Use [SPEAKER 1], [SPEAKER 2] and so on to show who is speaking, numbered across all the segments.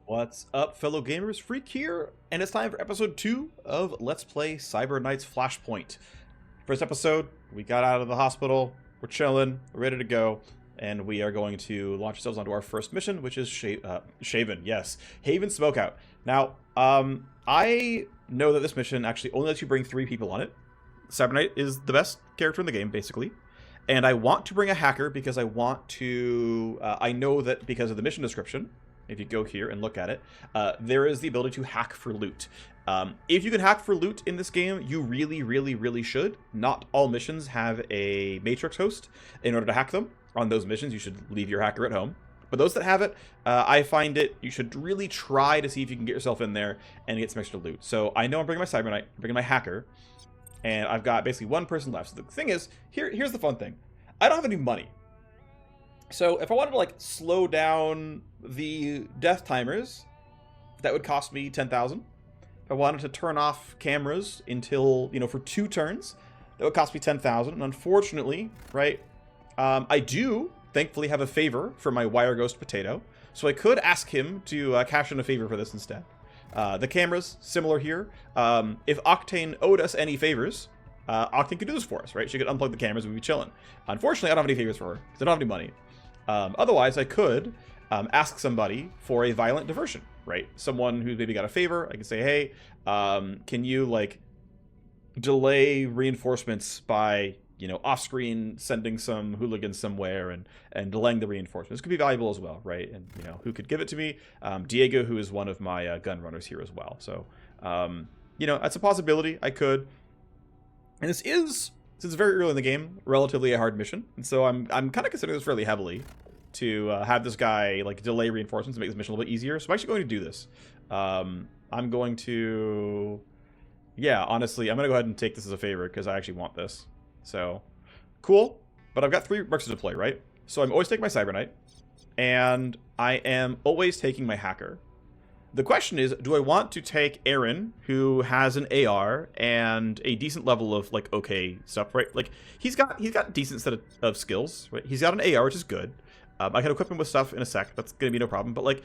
[SPEAKER 1] What's up, fellow gamers? Phreak here, and it's time for episode 2 of Let's Play Cyber Knight's Flashpoint. First episode, we got out of the hospital, we're chilling, we're ready to go, and we are going to launch ourselves onto our first mission, which is Haven Smokeout. Now, I know that this mission actually only lets you bring 3 people on it. Cyber Knight is the best character in the game, basically. And I want to bring a hacker because I want to... I know that because of the mission description, if you go here and look at it, there is the ability to hack for loot. If you can hack for loot in this game, you really should. Not all missions have a Matrix host. In order to hack them on those missions, you should leave your hacker at home. But those that have it, I find you should really try to see if you can get yourself in there and get some extra loot. So I know I'm bringing my Cyber Knight, I'm bringing my hacker, and I've got basically one person left. So the thing is, here's the fun thing. I don't have any money. So if I wanted to like slow down the death timers, that would cost me 10,000. If I wanted to turn off cameras until, for 2 turns, that would cost me 10,000. And unfortunately, right, I do thankfully have a favor for my Wire Ghost Potato. So I could ask him to cash in a favor for this instead. The cameras, similar here. If Octane owed us any favors, Octane could do this for us, right? She could unplug the cameras and we'd be chilling. Unfortunately, I don't have any favors for her because I don't have any money. Otherwise, I could ask somebody for a violent diversion, right? Someone who's maybe got a favor. I can say, hey, can you, like, delay reinforcements by, off-screen sending some hooligans somewhere and delaying the reinforcements. Could be valuable as well, right? And, who could give it to me? Diego, who is one of my gun runners here as well. So, that's a possibility. I could. And this is... Since very early in the game, relatively a hard mission, and so I'm kind of considering this fairly heavily to have this guy like delay reinforcements to make this mission a little bit easier. So I'm actually going to do this. I'm going to, honestly, I'm going to go ahead and take this as a favor because I actually want this. So cool, but I've got 3 mercs to deploy, right? So I'm always taking my Cyber Knight, and I am always taking my hacker. The question is, do I want to take Aaron, who has an AR and a decent level of, like, okay stuff, right? Like, he's got a decent set of skills, right? He's got an AR, which is good. I can equip him with stuff in a sec. That's going to be no problem. But, like,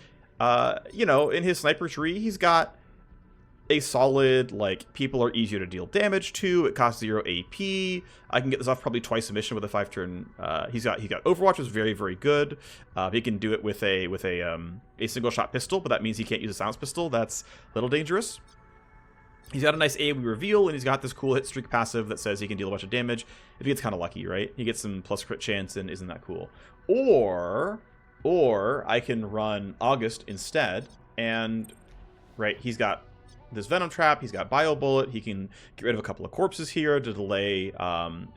[SPEAKER 1] in his sniper tree, he's got a solid, like, people are easier to deal damage to. It costs 0 AP. I can get this off probably twice a mission with a 5-turn. He's got Overwatch, which is very good. He can do it with a single shot pistol, but that means he can't use a silence pistol. That's a little dangerous. He's got a nice AoE reveal, and he's got this cool hit streak passive that says he can deal a bunch of damage if he gets kind of lucky, right? He gets some plus crit chance, and isn't that cool? Or I can run August instead, and right, he's got this Venom Trap, he's got Bio Bullet, he can get rid of a couple of corpses here to delay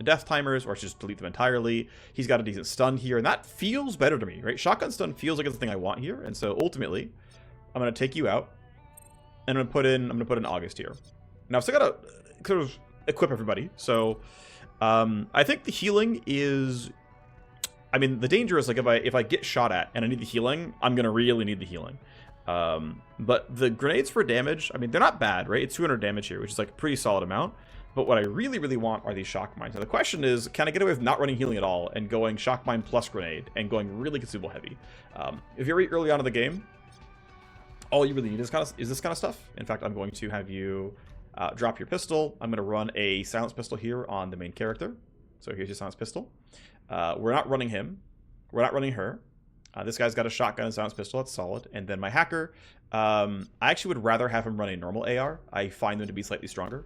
[SPEAKER 1] death timers, or just delete them entirely. He's got a decent stun here, and that feels better to me, right? Shotgun stun feels like it's the thing I want here, and so ultimately, I'm going to take you out, and I'm going to put in August here. Now, I've still got to sort of equip everybody, so I think the healing is... I mean, the danger is, like, if I get shot at and I need the healing, I'm going to really need the healing. But the grenades for damage, I mean, they're not bad, right? It's 200 damage here, which is like a pretty solid amount. But what I really want are these shock mines. Now the question is, can I get away with not running healing at all and going shock mine plus grenade and going really consumable heavy? If you're really early on in the game, all you really need is this kind of stuff. In fact, I'm going to have you drop your pistol. I'm going to run a silence pistol here on the main character. So here's your silence pistol. We're not running him. We're not running her. This guy's got a shotgun and silence pistol. That's solid. And then my hacker, I actually would rather have him run a normal AR. I find them to be slightly stronger.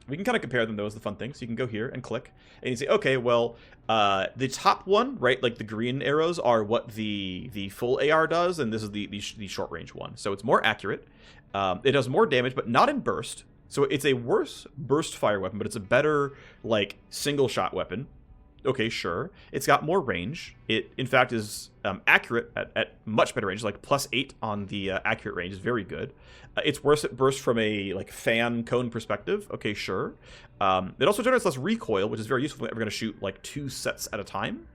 [SPEAKER 1] We can kind of compare them, though, is the fun thing. So you can go here and click. And you say, okay, well, the top one, right, like the green arrows are what the full AR does. And this is the short range one. So it's more accurate. It does more damage, but not in burst. So it's a worse burst fire weapon, but it's a better, like, single shot weapon. Okay, sure. It's got more range. It, in fact, is accurate at much better range, like +8 on the accurate range is very good. It's worse at burst from a like fan cone perspective. Okay, sure. It also generates less recoil, which is very useful if we're going to shoot like 2 sets at a time,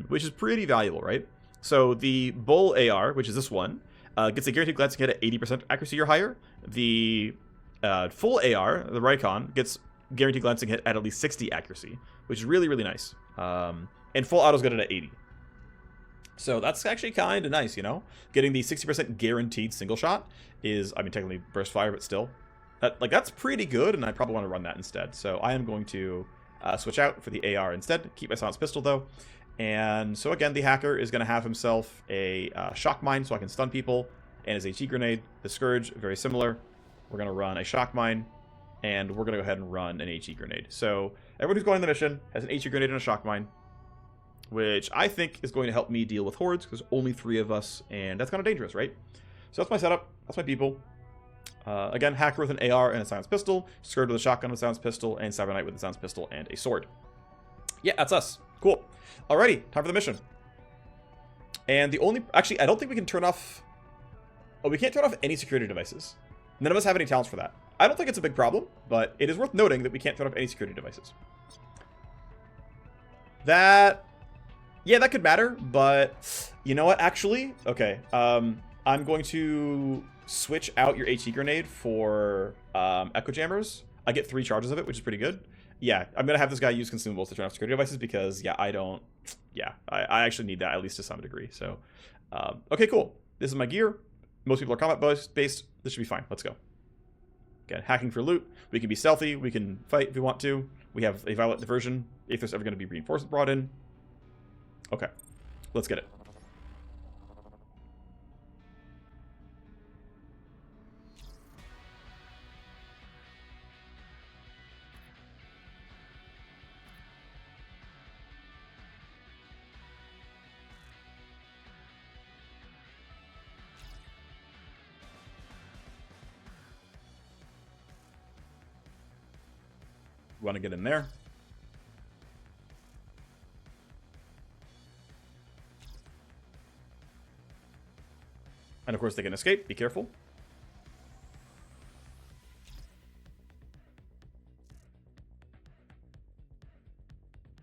[SPEAKER 1] which is pretty valuable, right? So the Bull AR, which is this one, gets a guaranteed glancing hit at 80% accuracy or higher. The full AR, the Raycon, gets guaranteed glancing hit at least 60 accuracy, which is really nice. And full auto's got it at 80. So that's actually kind of nice, you know? Getting the 60% guaranteed single shot is, I mean, technically burst fire, but still. That's pretty good, and I probably want to run that instead. So I am going to switch out for the AR instead. Keep my silenced pistol, though. And so again, the hacker is going to have himself a shock mine, so I can stun people, and his HE grenade. The Scourge, very similar. We're going to run a shock mine, and we're going to go ahead and run an HE grenade. So everyone who's going on the mission has an HE grenade and a shock mine, which I think is going to help me deal with hordes, because there's only 3 of us, and that's kind of dangerous, right? So that's my setup. That's my people. Again, hacker with an AR and a silenced pistol, Scourge with a shotgun and a silenced pistol, and Cyber Knight with a silenced pistol and a sword. Yeah, that's us. Cool. Alrighty, time for the mission. And the only... Actually, I don't think we can turn off... Oh, we can't turn off any security devices. None of us have any talents for that. I don't think it's a big problem, but it is worth noting that we can't turn off any security devices. That... Yeah, that could matter, but... You know what, actually? Okay, I'm going to switch out your HE grenade for Echo Jammers. I get 3 charges of it, which is pretty good. Yeah, I'm going to have this guy use consumables to turn off security devices because, yeah, I don't... Yeah, I actually need that, at least to some degree. So, okay, cool. This is my gear. Most people are combat-based. This should be fine. Let's go. Again, hacking for loot. We can be stealthy. We can fight if we want to. We have a violent diversion if there's ever going to be reinforcement brought in. Okay, let's get it. Want to get in there. And of course they can escape. Be careful.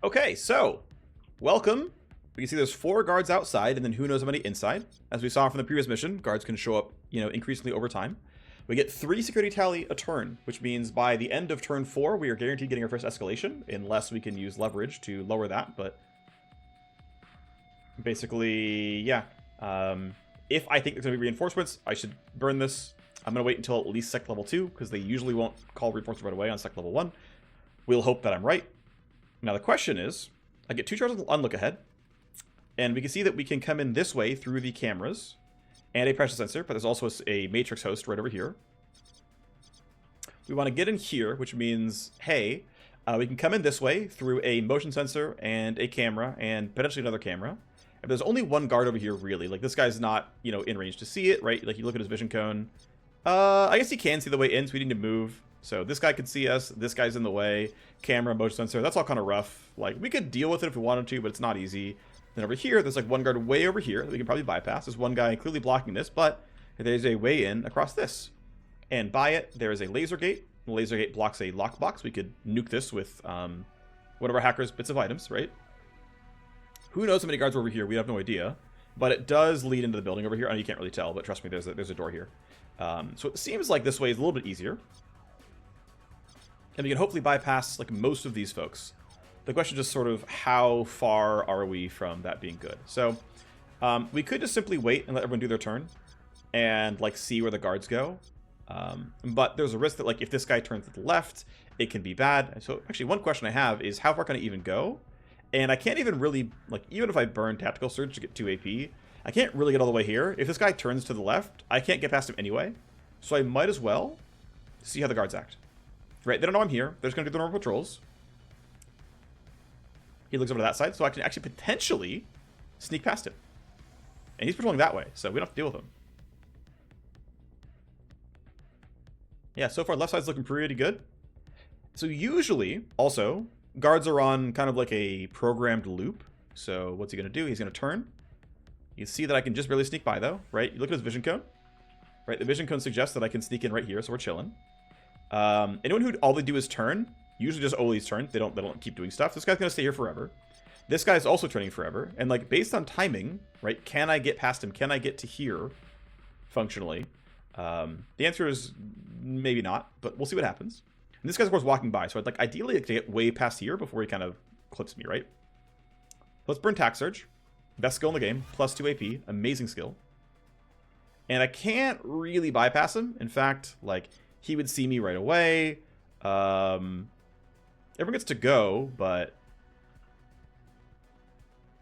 [SPEAKER 1] Okay, so welcome. We can see there's 4 guards outside, and then who knows how many inside. As we saw from the previous mission, guards can show up, you know, increasingly over time. We get 3 security tally a turn, which means by the end of turn 4, we are guaranteed getting our first escalation, unless we can use leverage to lower that, but basically, yeah. If I think there's going to be reinforcements, I should burn this. I'm going to wait until at least sec level 2, because they usually won't call reinforcements right away on sec level 1. We'll hope that I'm right. Now the question is, I get 2 charges on look ahead, and we can see that we can come in this way through the cameras, and a pressure sensor, but there's also a matrix host right over here. We want to get in here, which means, hey, we can come in this way through a motion sensor and a camera and potentially another camera. If there's only 1 guard over here, really, like this guy's not, you know, in range to see it, right? Like you look at his vision cone. I guess he can see the way in, so we need to move. So this guy can see us. This guy's in the way. Camera, motion sensor. That's all kind of rough. Like we could deal with it if we wanted to, but it's not easy. Then over here, there's like 1 guard way over here that we can probably bypass. There's 1 guy clearly blocking this, but there's a way in across this. And by it, there is a laser gate. The laser gate blocks a lockbox. We could nuke this with one of our hackers' bits of items, right? Who knows how many guards are over here? We have no idea. But it does lead into the building over here. I know you can't really tell, but trust me, there's a door here. So it seems like this way is a little bit easier. And we can hopefully bypass like most of these folks. The question is just sort of how far are we from that being good? So we could just simply wait and let everyone do their turn and like see where the guards go. But there's a risk that like if this guy turns to the left, it can be bad. So actually one question I have is how far can I even go? And I can't even really, like even if I burn Tactical Surge to get 2 AP, I can't really get all the way here. If this guy turns to the left, I can't get past him anyway. So I might as well see how the guards act. Right, they don't know I'm here. They're just going to do the normal patrols. He looks over to that side, so I can actually potentially sneak past him. And he's patrolling that way, so we don't have to deal with him. Yeah, so far left side's looking pretty good. So usually, also, guards are on kind of like a programmed loop. So what's he going to do? He's going to turn. You see that I can just barely sneak by, though, right? You look at his vision cone. Right, the vision cone suggests that I can sneak in right here, so we're chilling. Anyone who all they do is turn, usually just always turn. They don't keep doing stuff. This guy's going to stay here forever. This guy's also turning forever. And like based on timing, right, can I get past him? Can I get to here functionally? The answer is maybe not, but we'll see what happens. And this guy's of course walking by, so I'd like ideally like to get way past here before he kind of clips me, right? Let's burn Tac Surge. Best skill in the game, plus 2 AP, amazing skill. And I can't really bypass him. In fact, like, he would see me right away. Everyone gets to go, but...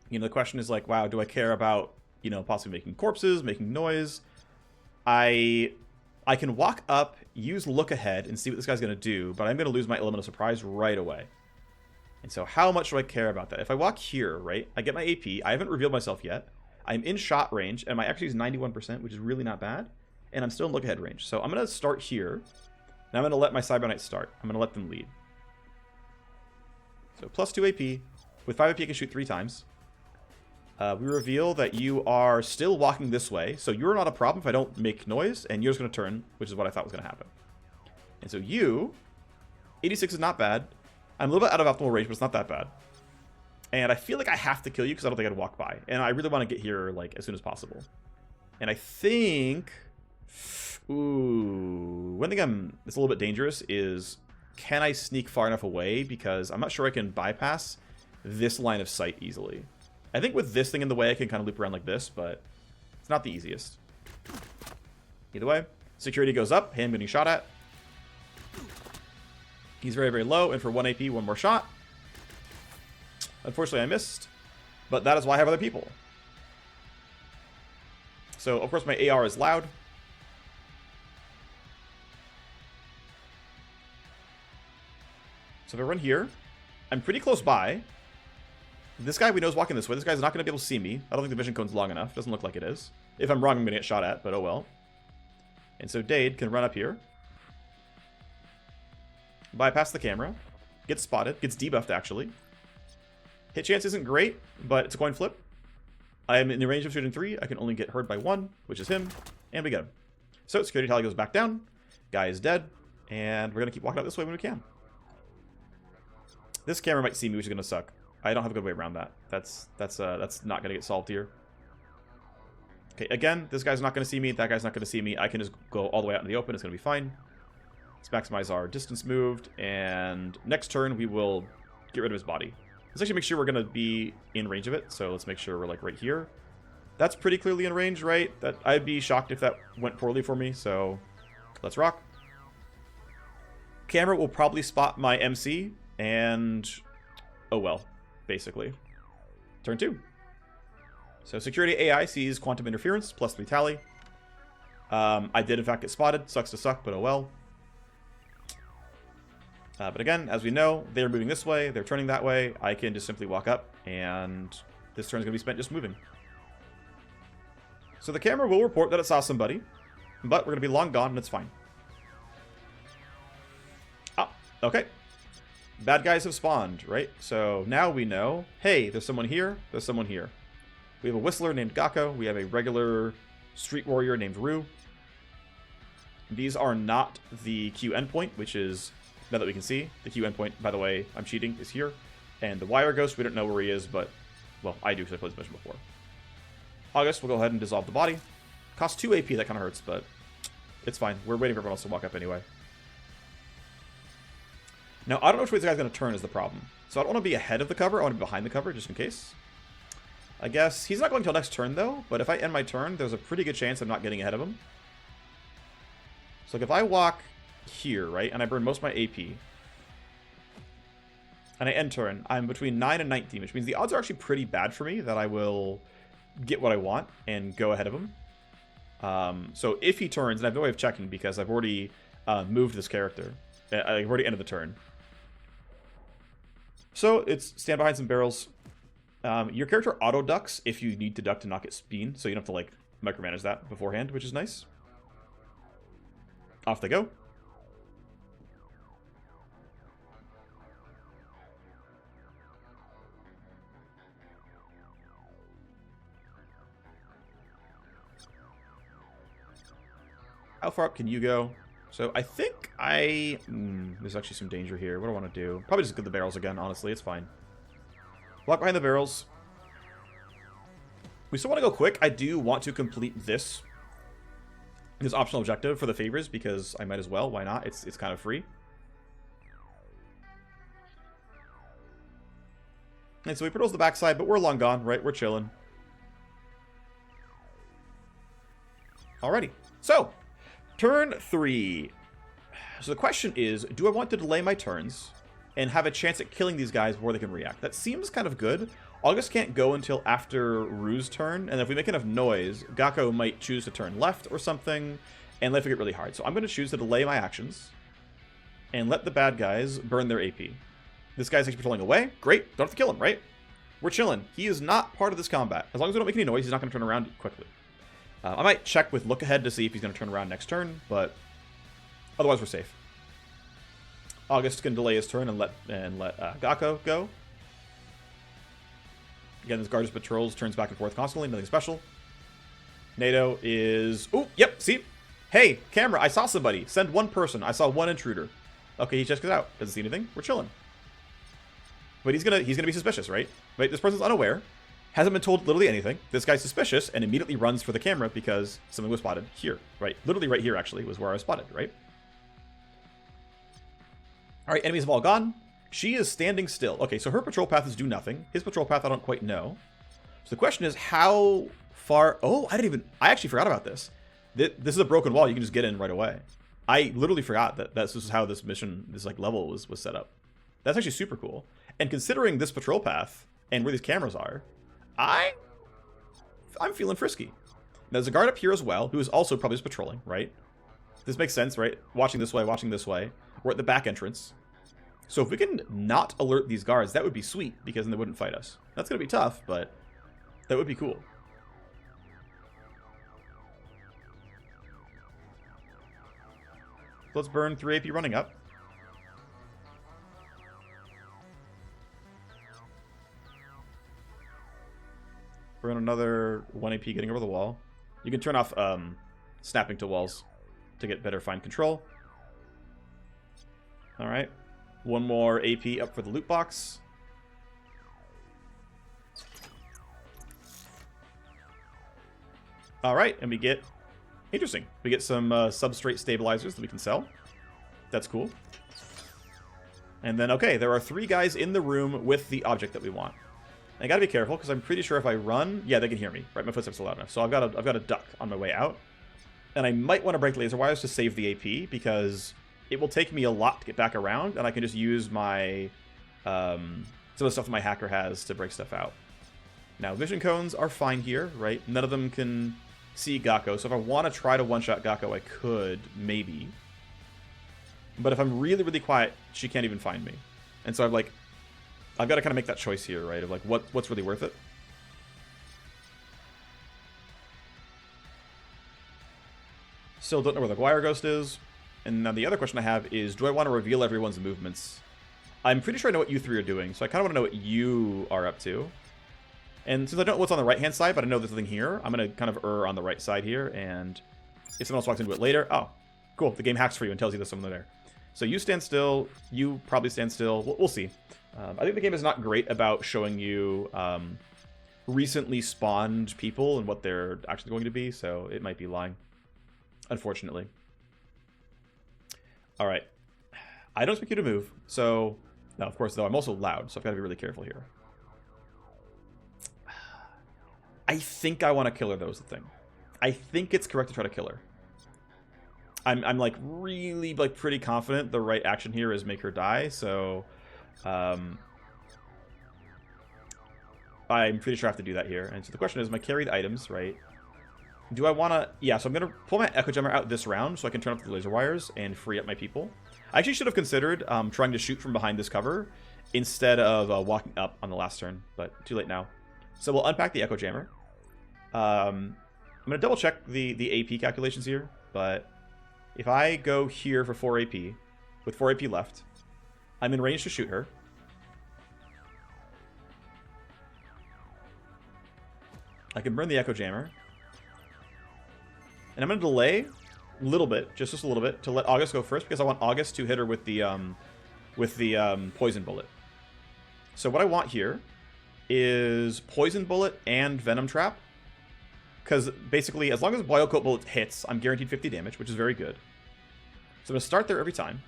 [SPEAKER 1] You know, the question is like, wow, do I care about, you know, possibly making corpses, making noise? I can walk up, use look ahead, and see what this guy's going to do, but I'm going to lose my element of surprise right away. And so how much do I care about that? If I walk here, right, I get my AP. I haven't revealed myself yet. I'm in shot range, and my accuracy is 91%, which is really not bad. And I'm still in look ahead range. So I'm going to start here. And I'm going to let my Cyber Knights start. I'm going to let them lead. So plus 2 AP. With 5 AP, I can shoot 3 times. We reveal that you are still walking this way. So you're not a problem if I don't make noise. And you're just going to turn, which is what I thought was going to happen. And so you... 86 is not bad. I'm a little bit out of optimal range, but it's not that bad. And I feel like I have to kill you because I don't think I'd walk by. And I really want to get here like as soon as possible. And I think... Ooh... One thing it's a little bit dangerous is... Can I sneak far enough away? Because I'm not sure I can bypass this line of sight easily. I think with this thing in the way, I can kind of loop around like this, but it's not the easiest. Either way, security goes up. Hey, I'm getting shot at. He's very, very low, and for 1 AP, one more shot. Unfortunately, I missed, but that is why I have other people. So, of course, my AR is loud. So if I run here, I'm pretty close by. This guy we know is walking this way. This guy's not going to be able to see me. I don't think the vision cone's long enough. Doesn't look like it is. If I'm wrong, I'm going to get shot at, but oh well. And so Dade can run up here. Bypass the camera. Gets spotted. Gets debuffed, actually. Hit chance isn't great, but it's a coin flip. I am in the range of shooting 3. I can only get hurt by 1, which is him. And we get him. So security tally goes back down. Guy is dead. And we're going to keep walking out this way when we can. This camera might see me, which is going to suck. I don't have a good way around that. That's not going to get solved here. Okay, again, this guy's not going to see me. That guy's not going to see me. I can just go all the way out in the open. It's going to be fine. Let's maximize our distance moved. And next turn, we will get rid of his body. Let's actually make sure we're going to be in range of it. So let's make sure we're like right here. That's pretty clearly in range, right? I'd be shocked if that went poorly for me. So let's rock. Camera will probably spot my MC. And oh well, basically. Turn 2. So security AI sees quantum interference, plus 3 tally. I did in fact get spotted. Sucks to suck, but oh well. But again, as we know, they're moving this way, they're turning that way. I can just simply walk up, and this turn's going to be spent just moving. So the camera will report that it saw somebody, but we're going to be long gone, and it's fine. Oh, okay. Bad guys have spawned, right? So now we know, hey, there's someone here, there's someone here. We have a Whistler named Gakko. We have a regular Street Warrior named Rue. These are not the Q endpoint, which is, now that we can see, the Q endpoint, by the way, I'm cheating, is here. And the Wire Ghost, we don't know where he is, but, well, I do because I played this mission before. August, we'll go ahead and dissolve the body. Costs 2 AP, that kind of hurts, but it's fine. We're waiting for everyone else to walk up anyway. Now, I don't know which way this guy's going to turn is the problem. So I don't want to be ahead of the cover. I want to be behind the cover, just in case. I guess he's not going until next turn, though. But if I end my turn, there's a pretty good chance I'm not getting ahead of him. So like, if I walk here, right, and I burn most of my AP, and I end turn, I'm between 9 and 19, which means the odds are actually pretty bad for me that I will get what I want and go ahead of him. So if he turns, and I have no way of checking because I've already moved this character. I've already ended the turn. So it's stand behind some barrels. Your character auto ducks if you need to duck to not get spin, so you don't have to like micromanage that beforehand, which is nice. Off they go. How far up can you go? So I think there's actually some danger here. What do I want to do? Probably just get the barrels again, honestly. It's fine. Walk behind the barrels. We still want to go quick. I do want to complete this optional objective for the favors because I might as well. Why not? It's kind of free. And so we patrols the backside, but we're long gone, right? We're chilling. Alrighty. So, turn 3. So the question is, do I want to delay my turns and have a chance at killing these guys before they can react? That seems kind of good. August can't go until after Rue's turn, and if we make enough noise, Gakko might choose to turn left or something, and life will get really hard. So I'm going to choose to delay my actions and let the bad guys burn their AP. This guy's actually patrolling away. Great. Don't have to kill him, right? We're chilling. He is not part of this combat. As long as we don't make any noise, he's not going to turn around quickly. I might check with look ahead to see if he's going to turn around next turn, but otherwise we're safe. August can delay his turn and let Gakko go. Again, this guard just patrols, turns back and forth constantly, nothing special. NATO is... Oh, yep, see? Hey, camera, I saw somebody. Send one person. I saw one intruder. Okay, he checks it out. Doesn't see anything. We're chilling. But he's gonna be suspicious, right? Right? This person's unaware. Hasn't been told literally anything. This guy's suspicious and immediately runs for the camera because something was spotted here, right? Literally right here, actually, was where I was spotted, right? All right, enemies have all gone. She is standing still. Okay, so her patrol path is do nothing. His patrol path, I don't quite know. So the question is how far... Oh, I actually forgot about this. This is a broken wall. You can just get in right away. I literally forgot that this is how this mission, this like level was set up. That's actually super cool. And considering this patrol path and where these cameras are, I'm feeling frisky. Now, there's a guard up here as well, who is also probably just patrolling, right? This makes sense, right? Watching this way, watching this way. We're at the back entrance. So if we can not alert these guards, that would be sweet, because then they wouldn't fight us. That's going to be tough, but that would be cool. Let's burn 3 AP running up. Burn another 1 AP getting over the wall. You can turn off snapping to walls to get better fine control. Alright. 1 more AP up for the loot box. Alright, and we get... Interesting. We get some substrate stabilizers that we can sell. That's cool. And then, okay, there are 3 guys in the room with the object that we want. And I gotta be careful, because I'm pretty sure if I run... Yeah, they can hear me. Right, my footsteps are loud enough. So I've got to duck on my way out. And I might want to break laser wires to save the AP, because it will take me a lot to get back around, and I can just use my... some of the stuff that my hacker has to break stuff out. Now, vision cones are fine here, right? None of them can see Gakko, so if I want to try to one-shot Gakko, I could, maybe. But if I'm really, really quiet, she can't even find me. And so I've got to kind of make that choice here, right? Of like, what's really worth it? Still don't know where the Guire Ghost is. And now the other question I have is, do I want to reveal everyone's movements? I'm pretty sure I know what you 3 are doing, so I kind of want to know what you are up to. And since I don't know what's on the right-hand side, but I know there's something here, I'm going to kind of err on the right side here, and if someone else walks into it later... Oh, cool. The game hacks for you and tells you there's someone there. So you stand still. You probably stand still. We'll see. I think the game is not great about showing you recently spawned people and what they're actually going to be, so it might be lying, unfortunately. All right. I don't expect you to move, so... Now, of course, though, I'm also loud, so I've got to be really careful here. I think I want to kill her, though, is the thing. I think it's correct to try to kill her. I'm like, really, like, pretty confident the right action here is make her die, so... I'm pretty sure I have to do that here. And so the question is, my carried items, right? Do I want to... Yeah, so I'm going to pull my Echo Jammer out this round so I can turn off the laser wires and free up my people. I actually should have considered trying to shoot from behind this cover instead of walking up on the last turn, but too late now. So we'll unpack the Echo Jammer. I'm going to double check the AP calculations here, but if I go here for 4 AP, with 4 AP left, I'm in range to shoot her. I can burn the Echo Jammer. And I'm going to delay a little bit, just a little bit, to let August go first, because I want August to hit her with the poison bullet. So what I want here is poison bullet and venom trap. Because basically, as long as Boil Coat Bullet hits, I'm guaranteed 50 damage, which is very good. So I'm going to start there every time.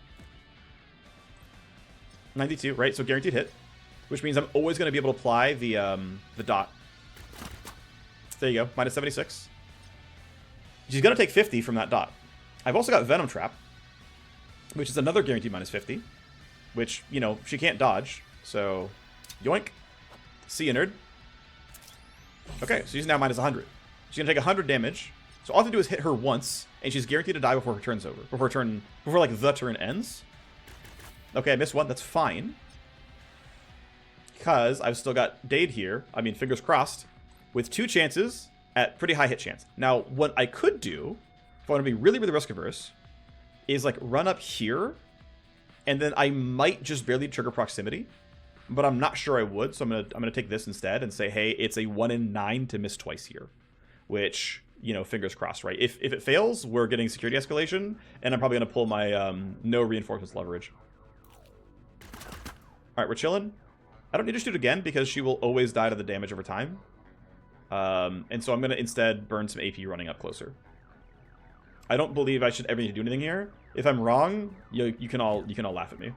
[SPEAKER 1] 92, right? So guaranteed hit. Which means I'm always going to be able to apply the dot. There you go. Minus 76. She's going to take 50 from that dot. I've also got Venom Trap, which is another guaranteed minus 50, which, you know, she can't dodge. So, yoink. See you, nerd. Okay, so she's now minus 100. She's going to take 100 damage. So all I have to do is hit her once, and she's guaranteed to die before her turn's over. Before like, the turn ends. Okay, I missed one. That's fine. Because I've still got Dade here. I mean, fingers crossed. With 2 chances at pretty high hit chance. Now, what I could do, if I want to be really, really risk averse, is like run up here, and then I might just barely trigger proximity, but I'm not sure I would. So I'm gonna take this instead and say, hey, it's a 1 in 9 to miss twice here, which, you know, fingers crossed, right? If it fails, we're getting security escalation, and I'm probably gonna pull my no reinforcements leverage. All right, we're chilling. I don't need to shoot again because she will always die to the damage over time. And so I'm gonna instead burn some AP running up closer. I don't believe I should ever need to do anything here. If I'm wrong, you can all laugh at me.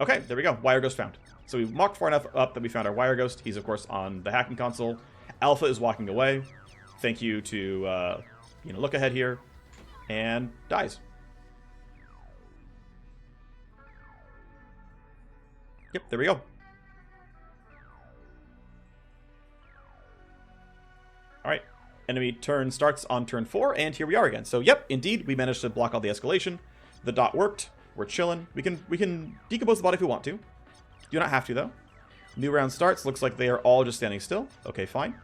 [SPEAKER 1] Okay, there we go. Wire Ghost found. So we walked far enough up that we found our Wire Ghost. He's of course on the hacking console. Alpha is walking away. Thank you to look ahead here, and dies. Yep, there we go. All right. Enemy turn starts on turn 4, and here we are again. So, yep, indeed, we managed to block all the escalation. The dot worked. We're chilling. We can decompose the body if we want to. Do not have to, though. New round starts. Looks like they are all just standing still. Okay, fine.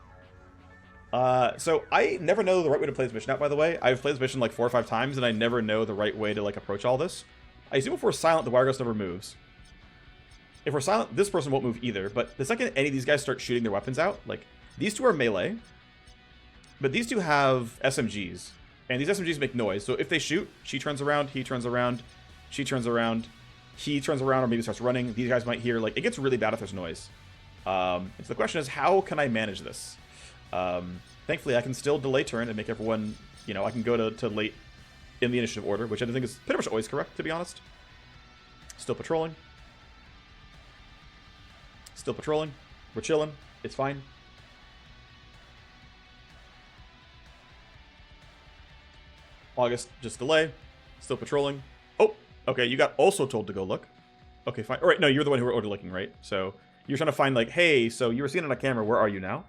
[SPEAKER 1] So I never know the right way to play this mission out, by the way. I've played this mission like 4 or 5 times, and I never know the right way to like approach all this. I assume if we're silent, the Wire Ghost never moves. If we're silent, this person won't move either. But the second any of these guys start shooting their weapons out, like, these two are melee. But these two have SMGs, and these SMGs make noise. So if they shoot, she turns around, he turns around, she turns around, he turns around, or maybe starts running. These guys might hear, like, it gets really bad if there's noise. And so the question is, how can I manage this? Thankfully, I can still delay turn and make everyone, you know, I can go to late in the initiative order, which I think is pretty much always correct, to be honest. Still patrolling. Still patrolling. We're chilling. It's fine. August, just delay. Still patrolling. Oh, okay, you got also told to go look. Okay, fine. All right, no, you're the one who were order looking, right? So you're trying to find, like, hey, so you were seen on a camera. Where are you now?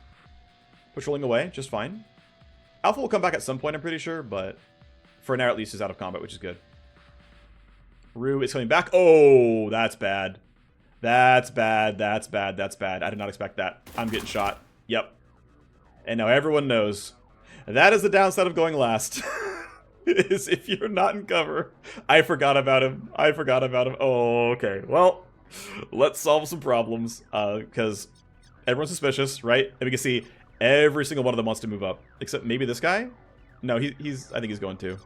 [SPEAKER 1] Patrolling away, just fine. Alpha will come back at some point, I'm pretty sure, but for now, at least, is out of combat, which is good. Rue is coming back. Oh, that's bad. That's bad. That's bad. That's bad. I did not expect that. I'm getting shot. Yep. And now everyone knows. That is the downside of going last. Is if you're not in cover. I forgot about him. I forgot about him. Oh, okay. Well, let's solve some problems. Because everyone's suspicious, right? And we can see every single one of them wants to move up. Except maybe this guy? No, I think he's going to.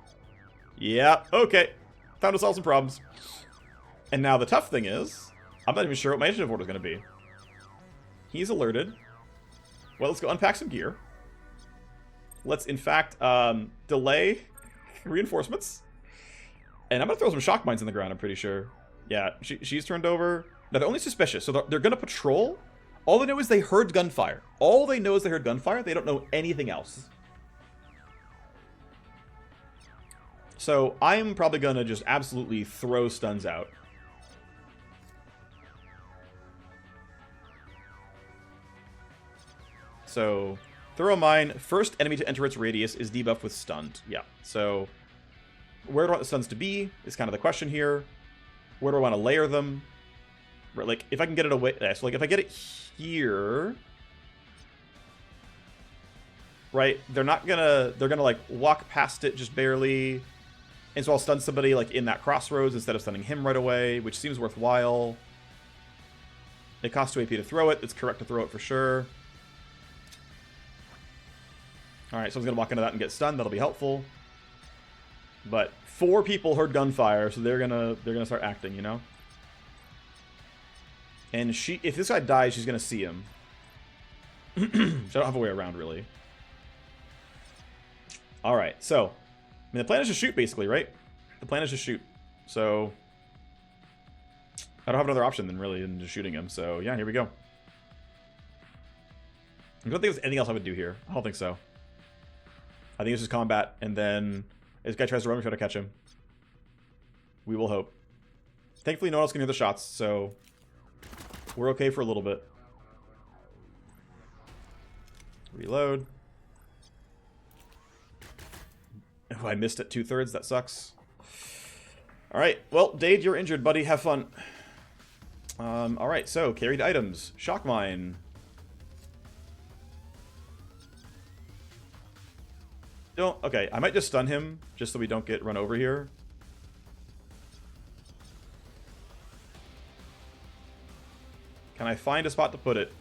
[SPEAKER 1] Yeah, okay. Time to solve some problems. And now the tough thing is, I'm not even sure what my initiative order is going to be. He's alerted. Well, let's go unpack some gear. Let's, in fact, delay reinforcements. And I'm going to throw some shock mines in the ground, I'm pretty sure. Yeah, she's turned over. Now, they're only suspicious, so they're going to patrol. All they know is they heard gunfire. All they know is they heard gunfire. They don't know anything else. So I'm probably going to just absolutely throw stuns out. So, throw a mine. First enemy to enter its radius is debuffed with stunned. Yeah, so where do I want the stuns to be is kind of the question here. Where do I want to layer them? Like, if I can get it away... So, like, if I get it here... Right? They're not gonna... They're gonna, like, walk past it just barely. And so I'll stun somebody, like, in that crossroads instead of stunning him right away, which seems worthwhile. It costs 2 AP to throw it. It's correct to throw it for sure. Alright, someone's going to walk into that and get stunned. That'll be helpful. But 4 people heard gunfire, so they're gonna start acting, you know? And if this guy dies, she's going to see him. So I don't have a way around, really. Alright, so... I mean, the plan is to shoot, basically, right? The plan is to shoot. So... I don't have another option than really than just shooting him. So, yeah, here we go. I don't think there's anything else I would do here. I don't think so. I think this is combat, and then this guy tries to run, we try to catch him. We will hope. Thankfully, no one else can hear the shots, so we're okay for a little bit. Reload. Oh, I missed it 2/3. That sucks. Alright, well, Dade, you're injured, buddy. Have fun. Alright, so, carried items. Shock mine. Okay, I might just stun him, just so we don't get run over here. Can I find a spot to put it?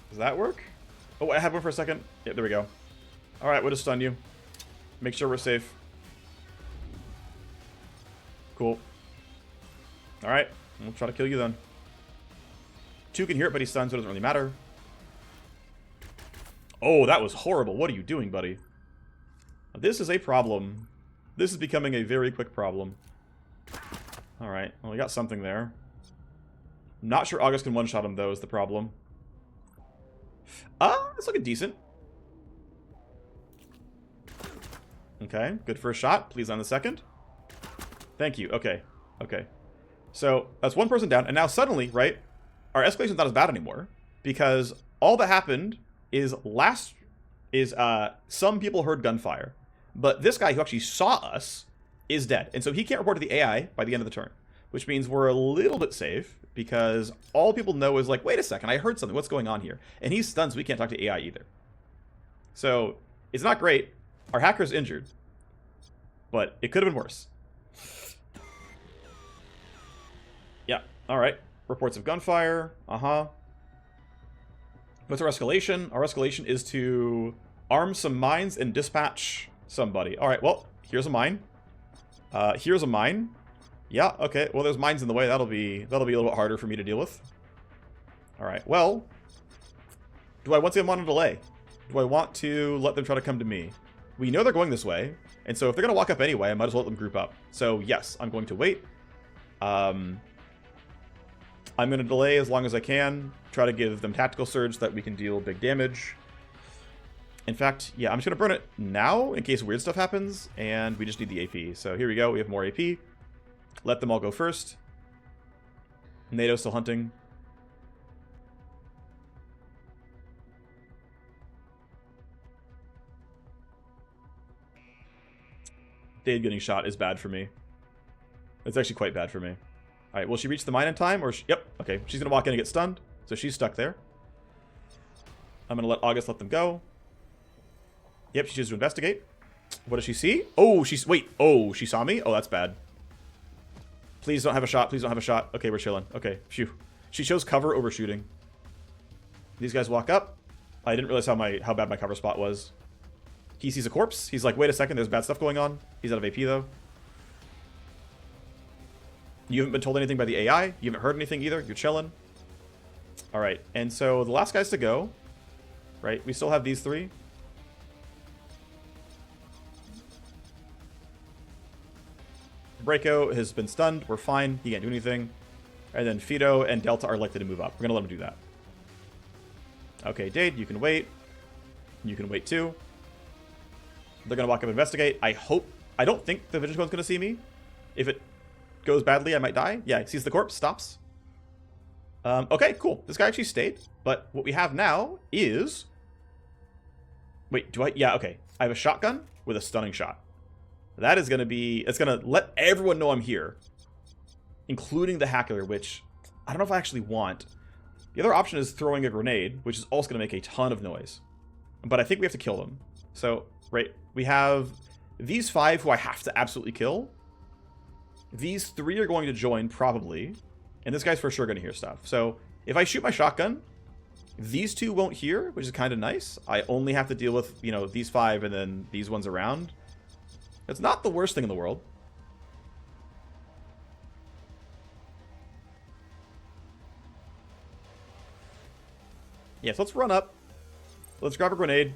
[SPEAKER 1] Does that work? Oh, I had one for a second. Yeah, there we go. Alright, we'll just stun you. Make sure we're safe. Cool. Alright, we'll try to kill you then. 2 can hear it, but he's stunned, so it doesn't really matter. Oh, that was horrible. What are you doing, buddy? This is a problem. This is becoming a very quick problem. Alright, well, we got something there. Not sure August can one-shot him, though, is the problem. It's looking decent. Okay, good first shot. Please on the second. Thank you. Okay, okay. So, that's one person down, and now suddenly, right, our escalation's not as bad anymore, because all that happened is some people heard gunfire, but this guy who actually saw us is dead, and so he can't report to the AI by the end of the turn, which means we're a little bit safe, because all people know is like, wait a second, I heard something, what's going on here? And he's stunned, so we can't talk to AI either. So, it's not great. Our hacker's injured, but it could have been worse. Yeah, alright. Reports of gunfire. What's our escalation? Our escalation is to arm some mines and dispatch somebody. Alright, well, here's a mine. Here's a mine. Yeah, okay. Well, there's mines in the way. That'll be a little bit harder for me to deal with. Alright, well, do I want them on a delay? Do I want to let them try to come to me? We know they're going this way, and so if they're going to walk up anyway, I might as well let them group up. So, yes, I'm going to wait. I'm going to delay as long as I can. Try to give them tactical surge so that we can deal big damage. In fact, yeah, I'm just going to burn it now in case weird stuff happens, and we just need the AP. So here we go. We have more AP. Let them all go first. NATO's still hunting. Dade getting shot is bad for me. It's actually quite bad for me. Alright, will she reach the mine in time? Or yep, okay. She's going to walk in and get stunned. So she's stuck there. I'm going to let August let them go. Yep, she chooses to investigate. What does she see? Oh, wait. Oh, she saw me? Oh, that's bad. Please don't have a shot. Please don't have a shot. Okay, we're chilling. Okay, phew. She chose cover over shooting. These guys walk up. I didn't realize how bad my cover spot was. He sees a corpse. He's like, wait a second, there's bad stuff going on. He's out of AP, though. You haven't been told anything by the AI. You haven't heard anything either. You're chilling. Alright, and so the last guys to go, right? We still have these 3. Breako has been stunned. We're fine. He can't do anything. And then Fido and Delta are likely to move up. We're going to let him do that. Okay, Dade, you can wait. You can wait too. They're going to walk up and investigate. I don't think the Vigilance going to see me. If it goes badly, I might die. Yeah, he sees the corpse, stops. Okay, cool. This guy actually stayed. But what we have now is... Wait, do I... Yeah, okay. I have a shotgun with a stunning shot. That is going to be... It's going to let everyone know I'm here. Including the hacker, which I don't know if I actually want. The other option is throwing a grenade, which is also going to make a ton of noise. But I think we have to kill them. So, right, we have these 5 who I have to absolutely kill. These 3 are going to join, probably. And this guy's for sure going to hear stuff. So, if I shoot my shotgun, these 2 won't hear, which is kind of nice. I only have to deal with, you know, these 5 and then these ones around. It's not the worst thing in the world. Yes, let's run up. Let's grab a grenade.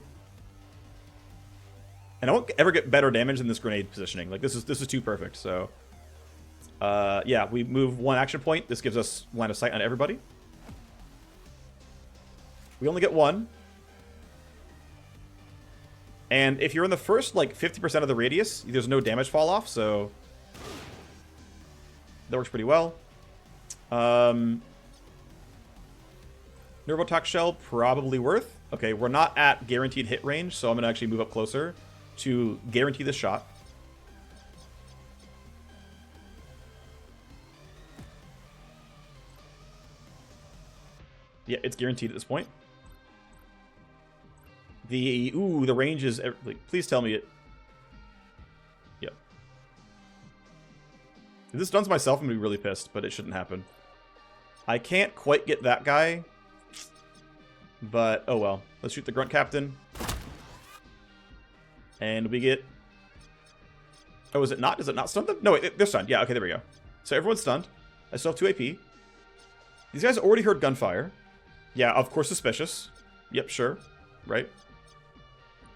[SPEAKER 1] And I won't ever get better damage than this grenade positioning. Like, this is too perfect, so... Yeah, we move 1 action point. This gives us line of sight on everybody. We only get 1. And if you're in the first, like, 50% of the radius, there's no damage fall off, so that works pretty well. Nervotox Shell, probably worth. Okay, we're not at guaranteed hit range, so I'm going to actually move up closer to guarantee this shot. Yeah, it's guaranteed at this point. The range is, like, please tell me it. Yep. If this stuns myself, I'm going to be really pissed, but it shouldn't happen. I can't quite get that guy, but oh well. Let's shoot the Grunt Captain. And we get... Oh, is it not? Is it not stunned them? No, wait, they're stunned. Yeah, okay, there we go. So everyone's stunned. I still have 2 AP. These guys already heard gunfire. Yeah, of course, suspicious. Yep, sure. Right.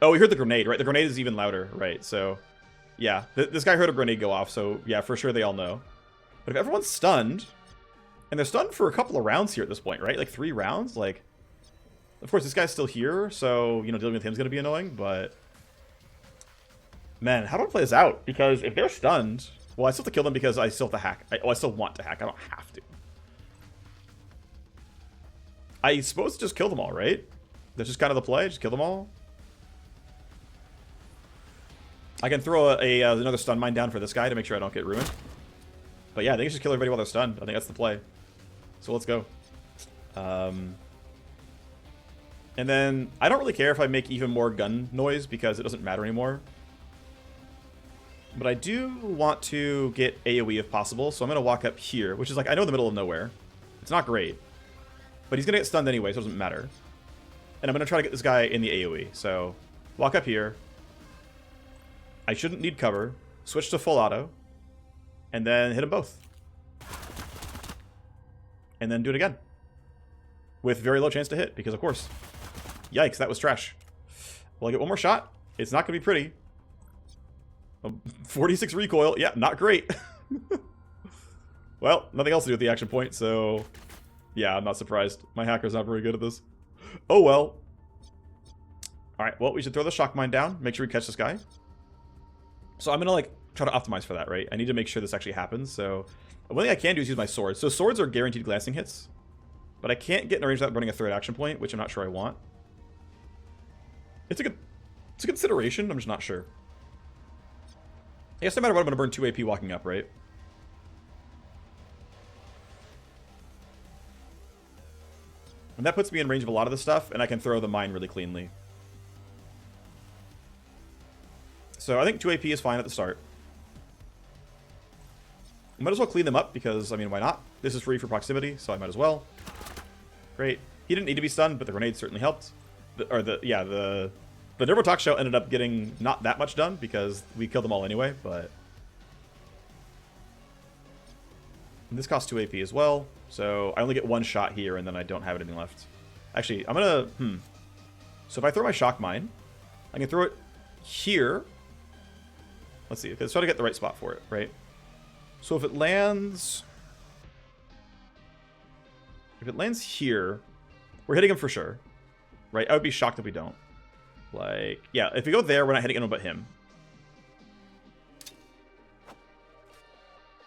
[SPEAKER 1] Oh, we heard the grenade, right? The grenade is even louder, right? So, yeah. This guy heard a grenade go off, so yeah, for sure they all know. But if everyone's stunned, and they're stunned for a couple of rounds here at this point, right? Like 3 rounds? Like, of course, this guy's still here, so, you know, dealing with him is going to be annoying, but... Man, how do I play this out? Because if they're stunned... Well, I still have to kill them because I still have to hack. I still want to hack. I don't have to. I suppose to just kill them all, right? That's just kind of the play. Just kill them all. I can throw another stun mine down for this guy to make sure I don't get ruined. But yeah, I think I should kill everybody while they're stunned. I think that's the play. So let's go. And then I don't really care if I make even more gun noise because it doesn't matter anymore. But I do want to get AoE if possible, so I'm going to walk up here, which is like, I know the middle of nowhere. It's not great. But he's going to get stunned anyway, so it doesn't matter. And I'm going to try to get this guy in the AoE. So, walk up here. I shouldn't need cover. Switch to full auto. And then hit them both. And then do it again. With very low chance to hit, because of course. Yikes, that was trash. Well, I get one more shot. It's not going to be pretty. 46 recoil. Yeah, not great. Well, nothing else to do with the action point, so... Yeah, I'm not surprised. My hacker's not very good at this. Oh, well. Alright, well, we should throw the shock mine down. Make sure we catch this guy. So I'm going to, like, try to optimize for that, right? I need to make sure this actually happens, so... One thing I can do is use my swords. So swords are guaranteed glancing hits. But I can't get in a range without burning a 3rd action point, which I'm not sure I want. It's a consideration, I'm just not sure. I guess no matter what, I'm going to burn 2 AP walking up, right? And that puts me in range of a lot of the stuff, and I can throw the mine really cleanly. So I think 2 AP is fine at the start. I might as well clean them up, because, I mean, why not? This is free for proximity, so I might as well. Great. He didn't need to be stunned, but the grenade certainly helped. The Nervotox Shell ended up getting not that much done, because we killed them all anyway, but... And this costs 2 AP as well, so I only get 1 shot here, and then I don't have anything left. Actually, I'm gonna... So if I throw my shock mine, I can throw it here. Let's see, let's try to get the right spot for it, right? So if it lands... If it lands here, we're hitting him for sure, right? I would be shocked if we don't. Like, yeah, if we go there, we're not hitting anyone but him.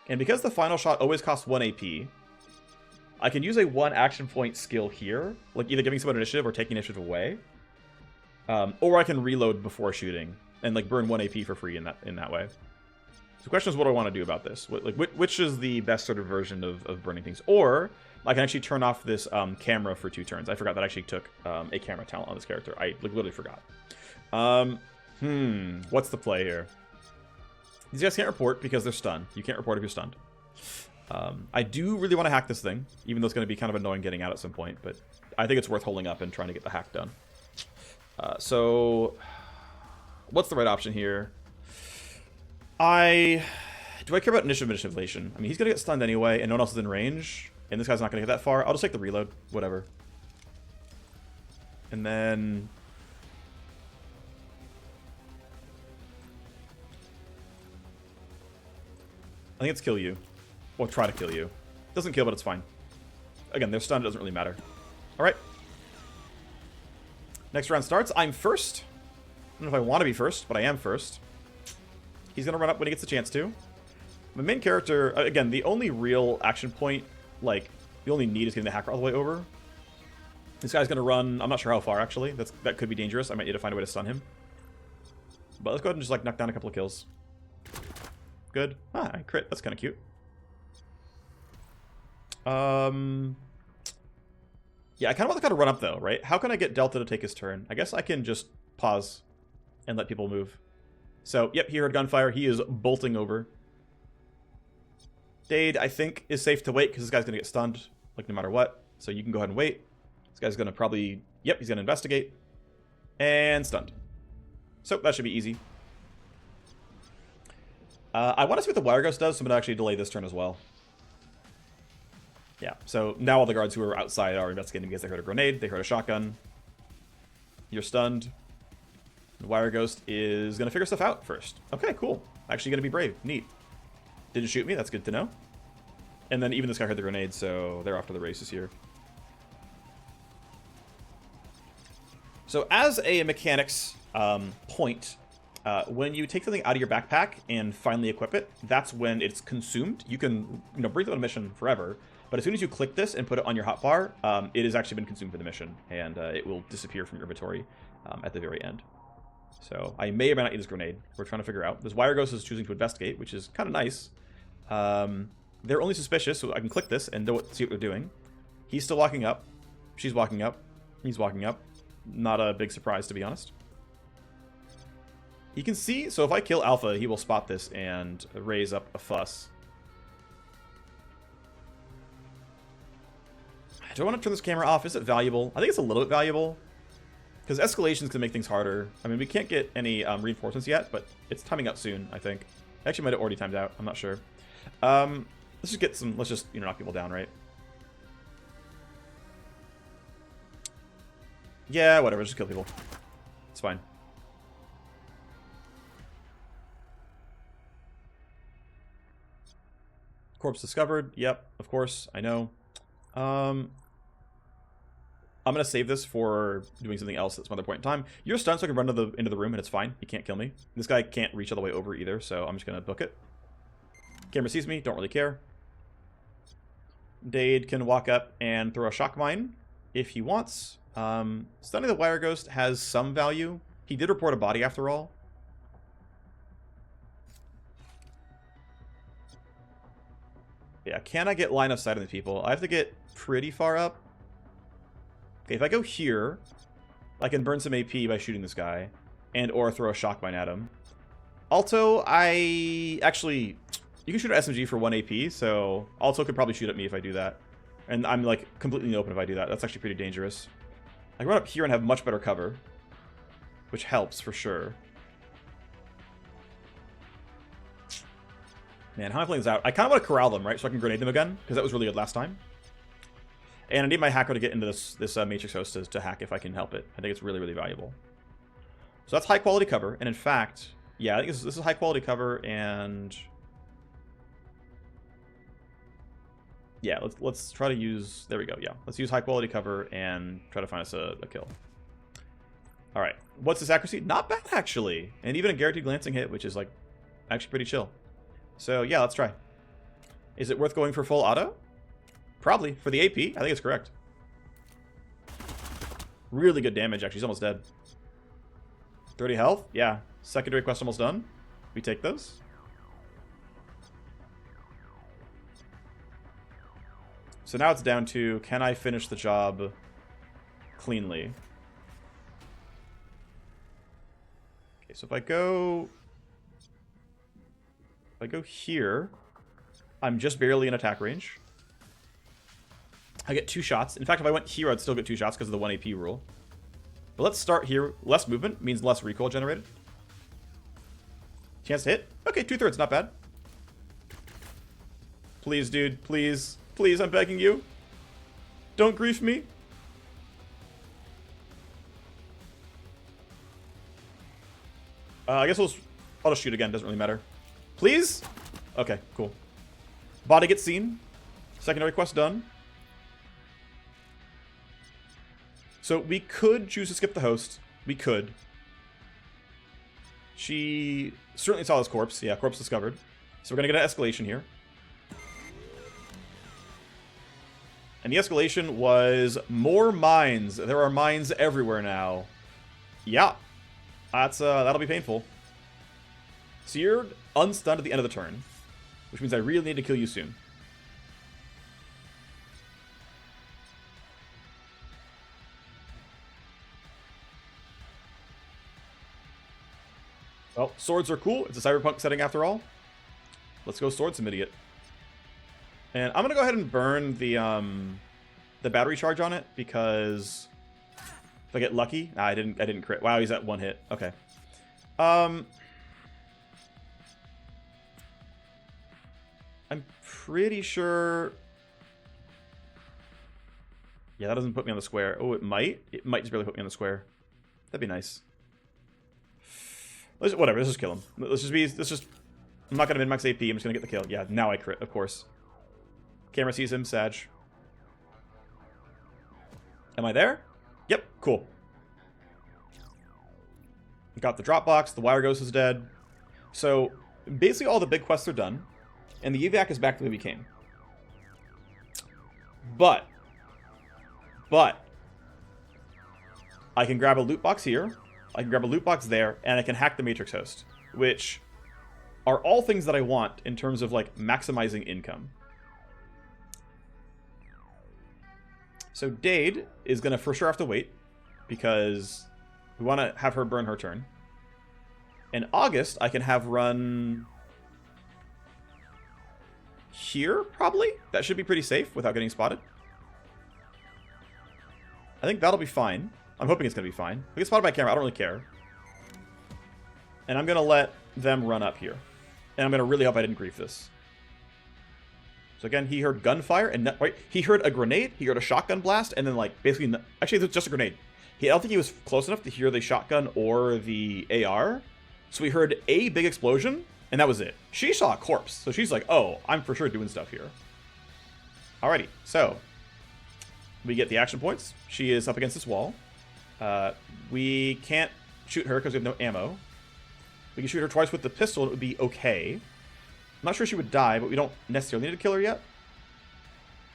[SPEAKER 1] And because the final shot always costs 1 AP, I can use a 1 action point skill here, like either giving someone initiative or taking initiative away. Or I can reload before shooting and like burn 1 AP for free in that way. So the question is, what do I want to do about this? Which is the best sort of version of burning things? Or I can actually turn off this camera for 2 turns. I forgot that I actually took a camera talent on this character. I literally forgot. What's the play here? These guys can't report because they're stunned. You can't report if you're stunned. I do really want to hack this thing, even though it's going to be kind of annoying getting out at some point, but I think it's worth holding up and trying to get the hack done. So, what's the right option here? Do I care about initiative manipulation? I mean, he's going to get stunned anyway, and no one else is in range, and this guy's not going to get that far. I'll just take the reload, whatever. And then... I think it's kill you. Or try to kill you. Doesn't kill, but it's fine. Again, they're stunned. It doesn't really matter. All right. Next round starts. I'm first. I don't know if I want to be first, but I am first. He's going to run up when he gets the chance to. My main character, again, the only real action point, like, the only need is getting the hacker all the way over. This guy's going to run, I'm not sure how far, actually. That could be dangerous. I might need to find a way to stun him. But let's go ahead and just, like, knock down a couple of kills. Good. Ah, I crit. That's kind of cute. Yeah, I kind of want to run up, though, right? How can I get Delta to take his turn? I guess I can just pause and let people move. So, yep, he heard gunfire. He is bolting over. Dade, I think, is safe to wait because this guy's going to get stunned, like, no matter what. So you can go ahead and wait. This guy's going to probably... Yep, he's going to investigate. And stunned. So that should be easy. I want to see what the Wire Ghost does, so I'm going to actually delay this turn as well. Yeah, so now all the guards who are outside are investigating because they heard a grenade, they heard a shotgun. You're stunned. The Wire Ghost is going to figure stuff out first. Okay, cool. Actually going to be brave. Neat. Didn't shoot me, that's good to know. And then even this guy heard the grenade, so they're off to the races here. So as a mechanics point, when you take something out of your backpack and finally equip it, that's when it's consumed. You can, bring it on a mission forever, but as soon as you click this and put it on your hotbar, it has actually been consumed for the mission, and it will disappear from your inventory at the very end. So I may or may not need this grenade. We're trying to figure out. This Wire Ghost is choosing to investigate, which is kind of nice. They're only suspicious, so I can click this and see what they're doing. He's still walking up. She's walking up. He's walking up. Not a big surprise, to be honest. He can see, so if I kill Alpha, he will spot this and raise up a fuss. Do I want to turn this camera off? Is it valuable? I think it's a little bit valuable. Because escalations can make things harder. I mean, we can't get any reinforcements yet, but it's timing out soon, I think. Actually, might have already timed out. I'm not sure. Let's just get some... Let's just, knock people down, right? Yeah, whatever. Just kill people. It's fine. Corpse discovered. Yep, of course. I know. I'm going to save this for doing something else at some other point in time. You're stunned, so I can run into the room, and it's fine. He can't kill me. This guy can't reach all the way over either, so I'm just going to book it. Camera sees me. Don't really care. Dade can walk up and throw a shock mine if he wants. Stunning the Wire Ghost has some value. He did report a body after all. Yeah, can I get line of sight on the people? I have to get pretty far up. Okay, if I go here, I can burn some AP by shooting this guy, and or throw a shock mine at him. Alto, you can shoot an SMG for 1 AP, so Alto could probably shoot at me if I do that. And I'm like completely open if I do that. That's actually pretty dangerous. I can run up here and have much better cover, which helps for sure. Man, how am I playing this out? I kind of want to corral them, right? So I can grenade them again, because that was really good last time. And I need my hacker to get into this Matrix host to hack if I can help it. I think it's really, really valuable. So that's high quality cover. And in fact, yeah, I think this is high quality cover. And yeah, let's try to use... There we go, yeah. Let's use high quality cover and try to find us a kill. All right. What's this accuracy? Not bad, actually. And even a guaranteed glancing hit, which is like actually pretty chill. So yeah, let's try. Is it worth going for full auto? Probably. For the AP, I think it's correct. Really good damage, actually. He's almost dead. 30 health? Yeah. Secondary quest almost done. We take those. So now it's down to, can I finish the job cleanly? Okay, so if I go here, I'm just barely in attack range. I get 2 shots. In fact, if I went here, I'd still get 2 shots because of the 1 AP rule. But let's start here. Less movement means less recoil generated. Chance to hit? Okay, 2/3, not bad. Please, dude, please. Please, I'm begging you. Don't grief me. I guess I'll just shoot again. Doesn't really matter. Please? Okay, cool. Body gets seen. Secondary quest done. So we could choose to skip the host. We could. She certainly saw this corpse. Yeah, corpse discovered. So we're going to get an escalation here. And the escalation was more mines. There are mines everywhere now. Yeah. That'll be painful. So you're unstunned at the end of the turn, which means I really need to kill you soon. Well, swords are cool. It's a cyberpunk setting after all. Let's go sword some idiot. And I'm gonna go ahead and burn the battery charge on it because if I get lucky, I didn't crit. Wow, he's at one hit. Okay. I'm pretty sure. Yeah, that doesn't put me on the square. Oh, it might. It might just barely put me on the square. That'd be nice. Whatever, let's just kill him. I'm not gonna min-max AP, I'm just gonna get the kill. Yeah, now I crit, of course. Camera sees him, Sag. Am I there? Yep, cool. Got the drop box, the wire ghost is dead. So, basically all the big quests are done, and the evac is back the way we came. But, I can grab a loot box here, I can grab a loot box there, and I can hack the Matrix host, which are all things that I want in terms of, like, maximizing income. So Dade is going to for sure have to wait, because we want to have her burn her turn. In August, I can have run here, probably? That should be pretty safe without getting spotted. I think that'll be fine. I'm hoping it's going to be fine. If we get spotted by camera, I don't really care. And I'm going to let them run up here. And I'm going to really hope I didn't grief this. So again, he heard gunfire, and wait, he heard a grenade, he heard a shotgun blast, and then like basically, actually it was just a grenade. I don't think he was close enough to hear the shotgun or the AR. So we heard a big explosion, and that was it. She saw a corpse, so she's like, oh, I'm for sure doing stuff here. Alrighty, so we get the action points. She is up against this wall. We can't shoot her because we have no ammo. We can shoot her twice with the pistol, and it would be okay. I'm not sure she would die, but we don't necessarily need to kill her yet.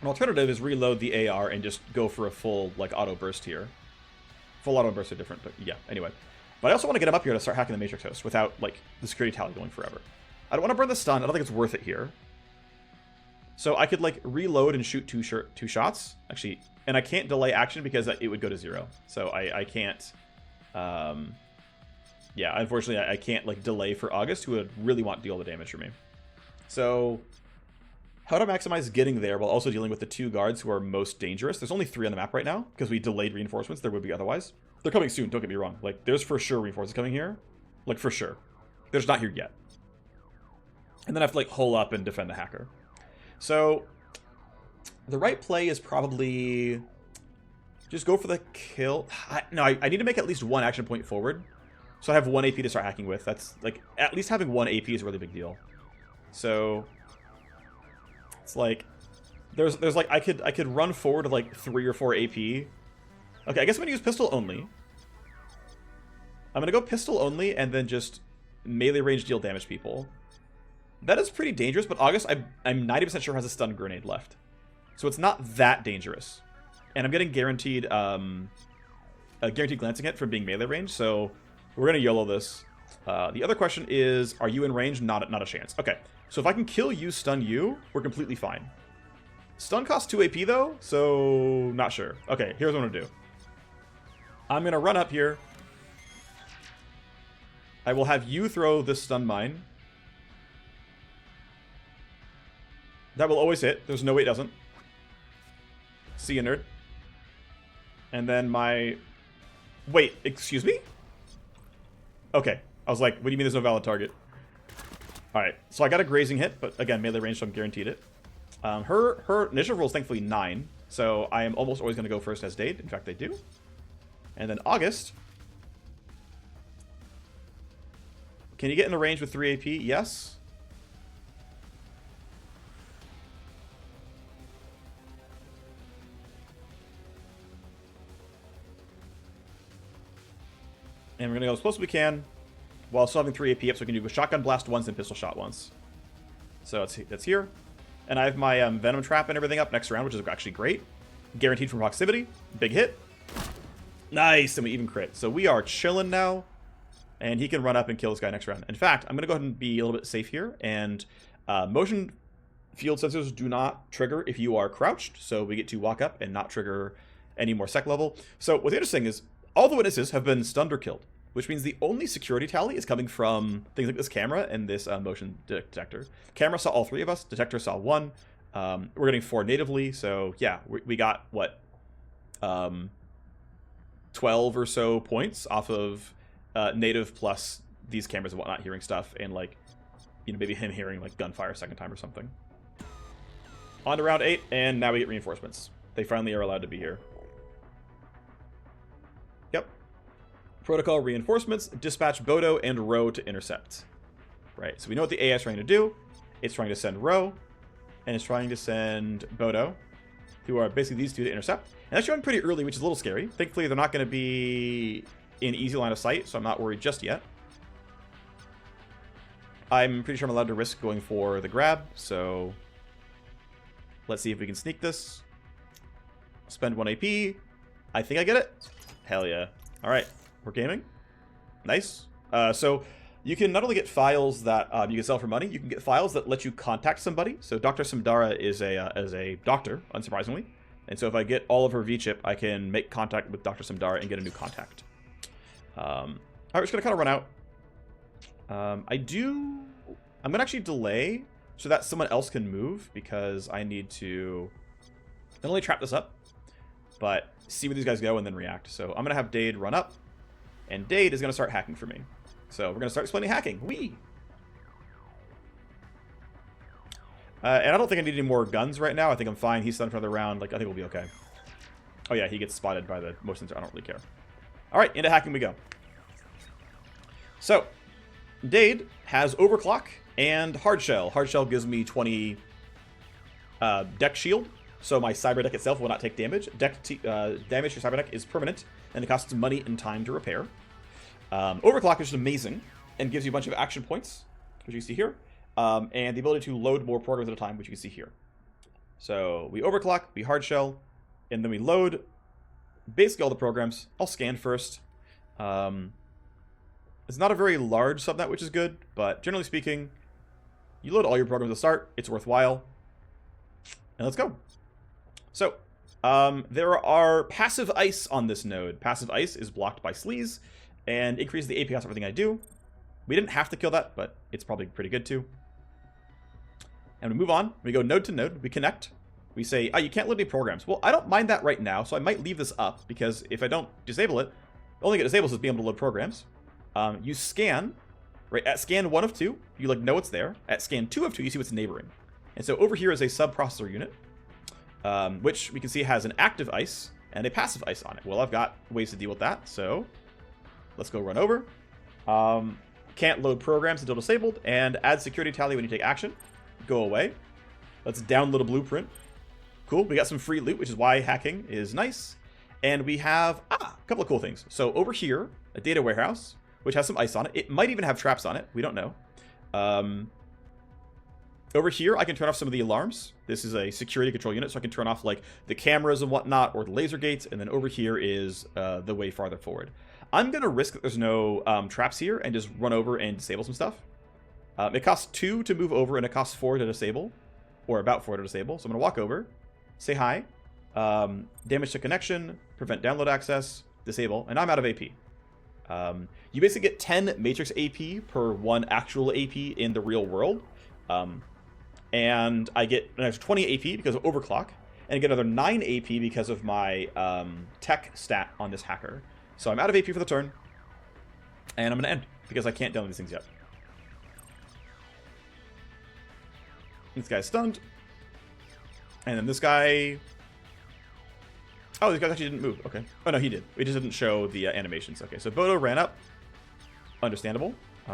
[SPEAKER 1] An alternative is reload the AR and just go for a full, like, auto burst here. Full auto bursts are different, but yeah, anyway. But I also want to get him up here to start hacking the Matrix host without, like, the security tally going forever. I don't want to burn the stun. I don't think it's worth it here. So I could, like, reload and shoot two shots. Actually, and I can't delay action because it would go to 0. So I can't... yeah, unfortunately, I can't, like, delay for August, who would really want to deal the damage for me. So, how to maximize getting there while also dealing with the 2 guards who are most dangerous. There's only 3 on the map right now, because we delayed reinforcements. There would be otherwise. They're coming soon, don't get me wrong. Like, there's for sure reinforcements coming here. Like, for sure. They're just not here yet. And then I have to, like, hole up and defend the hacker. So, the right play is probably... just go for the kill. I need to make at least 1 action point forward. So I have 1 AP to start hacking with. That's, like, at least having 1 AP is a really big deal. So... it's like... There's like, I could run forward to, like, 3 or 4 AP. Okay, I guess I'm gonna use pistol only. I'm gonna go pistol only and then just melee range deal damage people. That is pretty dangerous, but August, I'm 90% sure has a stun grenade left. So it's not that dangerous. And I'm getting guaranteed glancing hit from being melee range, so we're gonna YOLO this. The other question is, are you in range? Not a chance. Okay, so if I can kill you, stun you, we're completely fine. Stun costs 2 AP though, so not sure. Okay, here's what I'm gonna do. I'm gonna run up here. I will have you throw this stun mine. That will always hit. There's no way it doesn't. See you, nerd. And then my... wait, excuse me? Okay. I was like, what do you mean there's no valid target? Alright, so I got a grazing hit, but again, melee range, so I'm guaranteed it. Her initial roll is thankfully 9, so I am almost always going to go first as Dade. In fact, I do. And then August. Can you get in the range with 3 AP? Yes. And we're going to go as close as we can while still having 3 AP up, so we can do a shotgun blast once and pistol shot once. So that's here. And I have my Venom Trap and everything up next round, which is actually great. Guaranteed from proximity. Big hit. Nice, and we even crit. So we are chilling now. And he can run up and kill this guy next round. In fact, I'm going to go ahead and be a little bit safe here. And motion field sensors do not trigger if you are crouched. So we get to walk up and not trigger any more sec level. So what's interesting is all the witnesses have been stunned or killed, which means the only security tally is coming from things like this camera and this motion detector. Camera saw all 3 of us. Detector saw 1. We're getting 4 natively. So yeah, we got, what, 12 or so points off of native plus these cameras and whatnot hearing stuff. And, like, you know, maybe him hearing, like, gunfire a second time or something. On to round 8, and now we get reinforcements. They finally are allowed to be here. Yep. Protocol reinforcements, dispatch Bodo and Ro to intercept. Right, so we know what the AI is trying to do. It's trying to send Ro, and it's trying to send Bodo, who are basically these 2 to intercept. And that's showing pretty early, which is a little scary. Thankfully, they're not going to be in easy line of sight, so I'm not worried just yet. I'm pretty sure I'm allowed to risk going for the grab, so let's see if we can sneak this. Spend 1 AP. I think I get it. Hell yeah. All right, we're gaming. Nice. So you can not only get files that you can sell for money, you can get files that let you contact somebody. So Dr. Samdara is a doctor, unsurprisingly. And so if I get all of her V-chip, I can make contact with Dr. Samdara and get a new contact. All right, we're just going to kind of run out. I'm going to actually delay so that someone else can move, because I need to not only trap this up, but see where these guys go and then react. So I'm going to have Dade run up, and Dade is going to start hacking for me. So we're going to start explaining hacking. Whee! And I don't think I need any more guns right now. I think I'm fine. He's stunned for another round. Like, I think we'll be okay. Oh yeah, he gets spotted by the motion sensor. I don't really care. All right, into hacking we go. So, Dade has Overclock and Hardshell. Hardshell gives me 20 deck shield, so my cyber deck itself will not take damage. Damage to your cyber deck is permanent, and it costs money and time to repair. Overclock is just amazing, and gives you a bunch of action points, which you can see here, and the ability to load more programs at a time, which you can see here. So we overclock, we hardshell, and then we load basically all the programs. I'll scan first. It's not a very large subnet, which is good, but generally speaking, you load all your programs at the start. It's worthwhile. And let's go. So, there are passive ice on this node. Passive ice is blocked by sleaze and increases the AP cost of everything I do. We didn't have to kill that, but it's probably pretty good too. And we move on. We go node to node. We connect. We say, oh, you can't load any programs. Well, I don't mind that right now, so I might leave this up, because if I don't disable it, the only thing it disables is being able to load programs. You scan, right? At scan 1 of 2, you like know it's there. At scan 2 of 2, you see what's neighboring. And so over here is a sub-processor unit, which we can see has an active ice and a passive ice on it. Well, I've got ways to deal with that, so let's go run over. Can't load programs until disabled, and add security tally when you take action. Go away. Let's download a blueprint. Cool, we got some free loot, which is why hacking is nice. And we have a couple of cool things. So over here, a data warehouse, which has some ice on it. It might even have traps on it. We don't know. Over here, I can turn off some of the alarms. This is a security control unit, so I can turn off like the cameras and whatnot, or the laser gates. And then over here is the way farther forward. I'm going to risk that there's no traps here and just run over and disable some stuff. It costs 2 to move over, and it costs 4 to disable, or about 4 to disable. So I'm going to walk over, say hi, damage to connection, prevent download access, disable, and I'm out of AP. You basically get 10 Matrix AP per 1 actual AP in the real world. And I get an extra 20 AP because of overclock, and I get another 9 AP because of my tech stat on this hacker. So I'm out of AP for the turn, and I'm going to end, because I can't download these things yet. This guy's stunned. And then this guy... Oh, this guy actually didn't move. Okay. Oh, no, he did. It just didn't show the animations. Okay, so Bodo ran up. Understandable. Do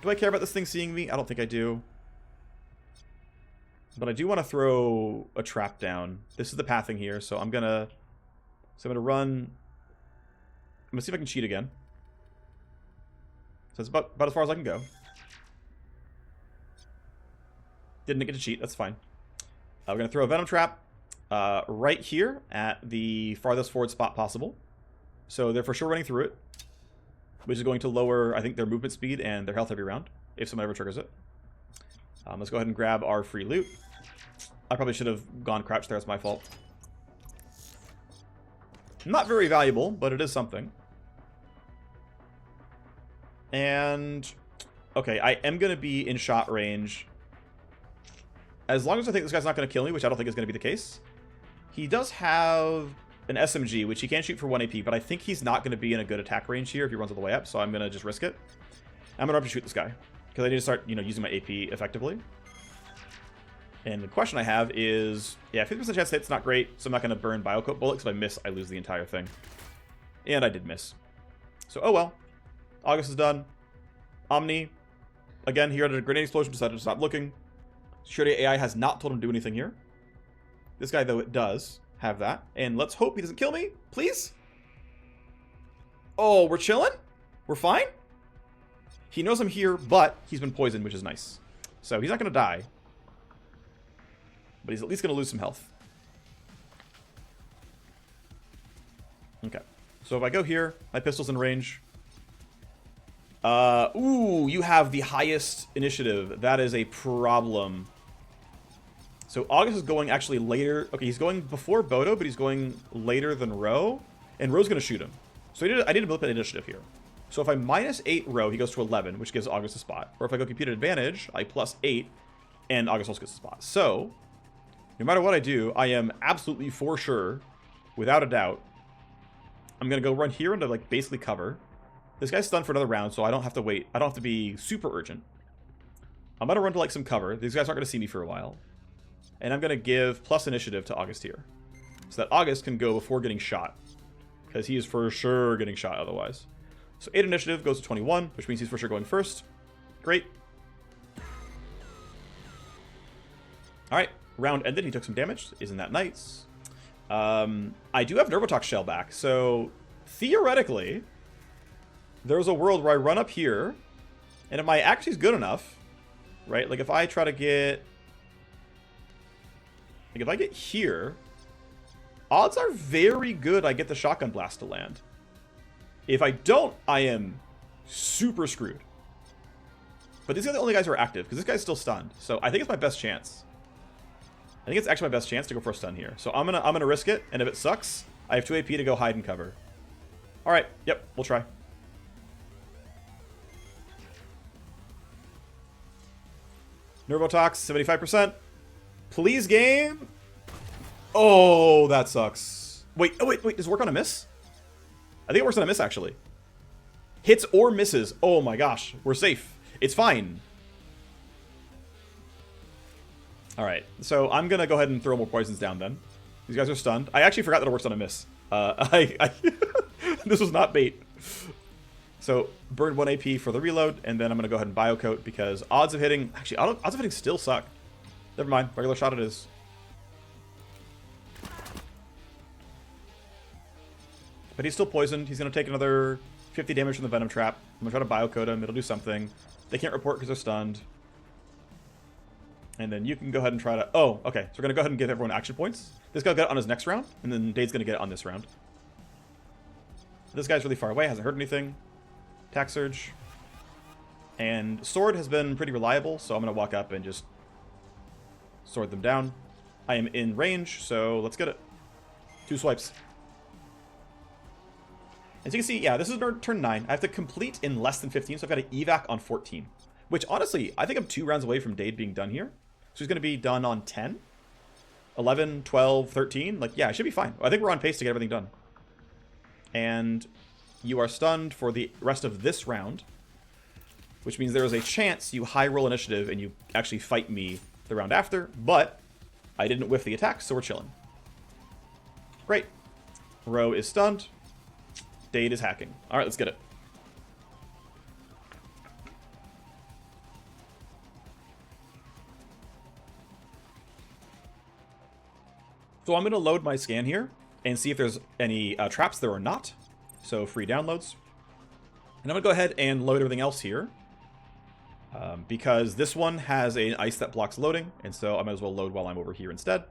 [SPEAKER 1] I care about this thing seeing me? I don't think I do. But I do want to throw a trap down. This is the pathing here, so I'm gonna run I'm gonna see if I can cheat again. So it's about as far as I can go. Didn't get to cheat, that's fine. We're gonna throw a Venom Trap right here at the farthest forward spot possible. So they're for sure running through it, which is going to lower, I think, their movement speed and their health every round, if someone ever triggers it. Let's go ahead and grab our free loot. I probably should have gone crouch there, it's my fault. Not very valuable, but it is something. And, okay, I am going to be in shot range. As long as I think this guy's not going to kill me, which I don't think is going to be the case. He does have an SMG, which he can shoot for 1 AP, but I think he's not going to be in a good attack range here if he runs all the way up, so I'm going to just risk it. I'm going to have to shoot this guy, because I need to start, using my AP effectively. And the question I have is, yeah, 50% chance hit's not great, so I'm not going to burn Biocoat Bullet, because if I miss, I lose the entire thing. And I did miss. So, oh well. August is done. Omni, again, here at a grenade explosion, decided to stop looking. Security AI has not told him to do anything here. This guy, though, it does have that. And let's hope he doesn't kill me, please. Oh, we're chilling? We're fine? He knows I'm here, but he's been poisoned, which is nice. So he's not going to die. But he's at least going to lose some health. Okay. So if I go here, my pistol's in range. Ooh, you have the highest initiative. That is a problem. So August is going actually later. Okay, he's going before Bodo, but he's going later than Ro. And Ro's going to shoot him. So I need to build up an initiative here. So if I -8 Ro, he goes to 11, which gives August a spot. Or if I go compute advantage, I +8, and August also gets a spot. So, no matter what I do, I am absolutely for sure, without a doubt, I'm going to go run here into, like, basically cover. This guy's stunned for another round, so I don't have to wait. I don't have to be super urgent. I'm going to run to, like, some cover. These guys aren't going to see me for a while. And I'm going to give plus initiative to August here. So that August can go before getting shot. Because he is for sure getting shot otherwise. So 8 initiative goes to 21, which means he's for sure going first. Great. Alright, round ended. He took some damage. Isn't that nice? I do have Nervotox Shell back, so theoretically, there's a world where I run up here, and if my accuracy is good enough, right? Like if I try to get... Like if I get here, odds are very good I get the Shotgun Blast to land. If I don't, I am super screwed. But these are the only guys who are active, because this guy's still stunned. So I think it's my best chance. I think it's actually my best chance to go for a stun here. So I'm gonna risk it, and if it sucks, I have 2 AP to go hide and cover. Alright, yep, we'll try. Nervotox, 75%. Please, game. Oh, that sucks. Wait, does it work on a miss? I think it works on a miss, actually. Hits or misses. Oh my gosh, we're safe. It's fine. Alright, so I'm gonna go ahead and throw more poisons down then. These guys are stunned. I actually forgot that it works on a miss. This was not bait. So, burn 1 AP for the reload, and then I'm gonna go ahead and Biocoat because odds of hitting... Actually, odds of hitting still suck. Never mind, regular shot it is. But he's still poisoned. He's going to take another 50 damage from the Venom Trap. I'm going to try to Biocoat him. It'll do something. They can't report because they're stunned. And then you can go ahead and try to... Oh, okay. So we're going to go ahead and give everyone action points. This guy will get it on his next round, and then Dade's going to get it on this round. This guy's really far away. Hasn't heard anything. Attack Surge. And Sword has been pretty reliable, so I'm going to walk up and just sword them down. I am in range, so let's get it. 2 swipes. As you can see, yeah, this is turn 9. I have to complete in less than 15, so I've got an evac on 14. Which, honestly, I think I'm 2 rounds away from Dade being done here. So he's going to be done on 10, 11, 12, 13. Like, yeah, I should be fine. I think we're on pace to get everything done. And you are stunned for the rest of this round, which means there is a chance you high roll initiative and you actually fight me the round after, but I didn't whiff the attack, so we're chilling. Great. Ro is stunned. Dade is hacking. Alright, let's get it. So I'm going to load my scan here and see if there's any traps there or not. So free downloads. And I'm going to go ahead and load everything else here. Because this one has an ice that blocks loading. And so I might as well load while I'm over here instead.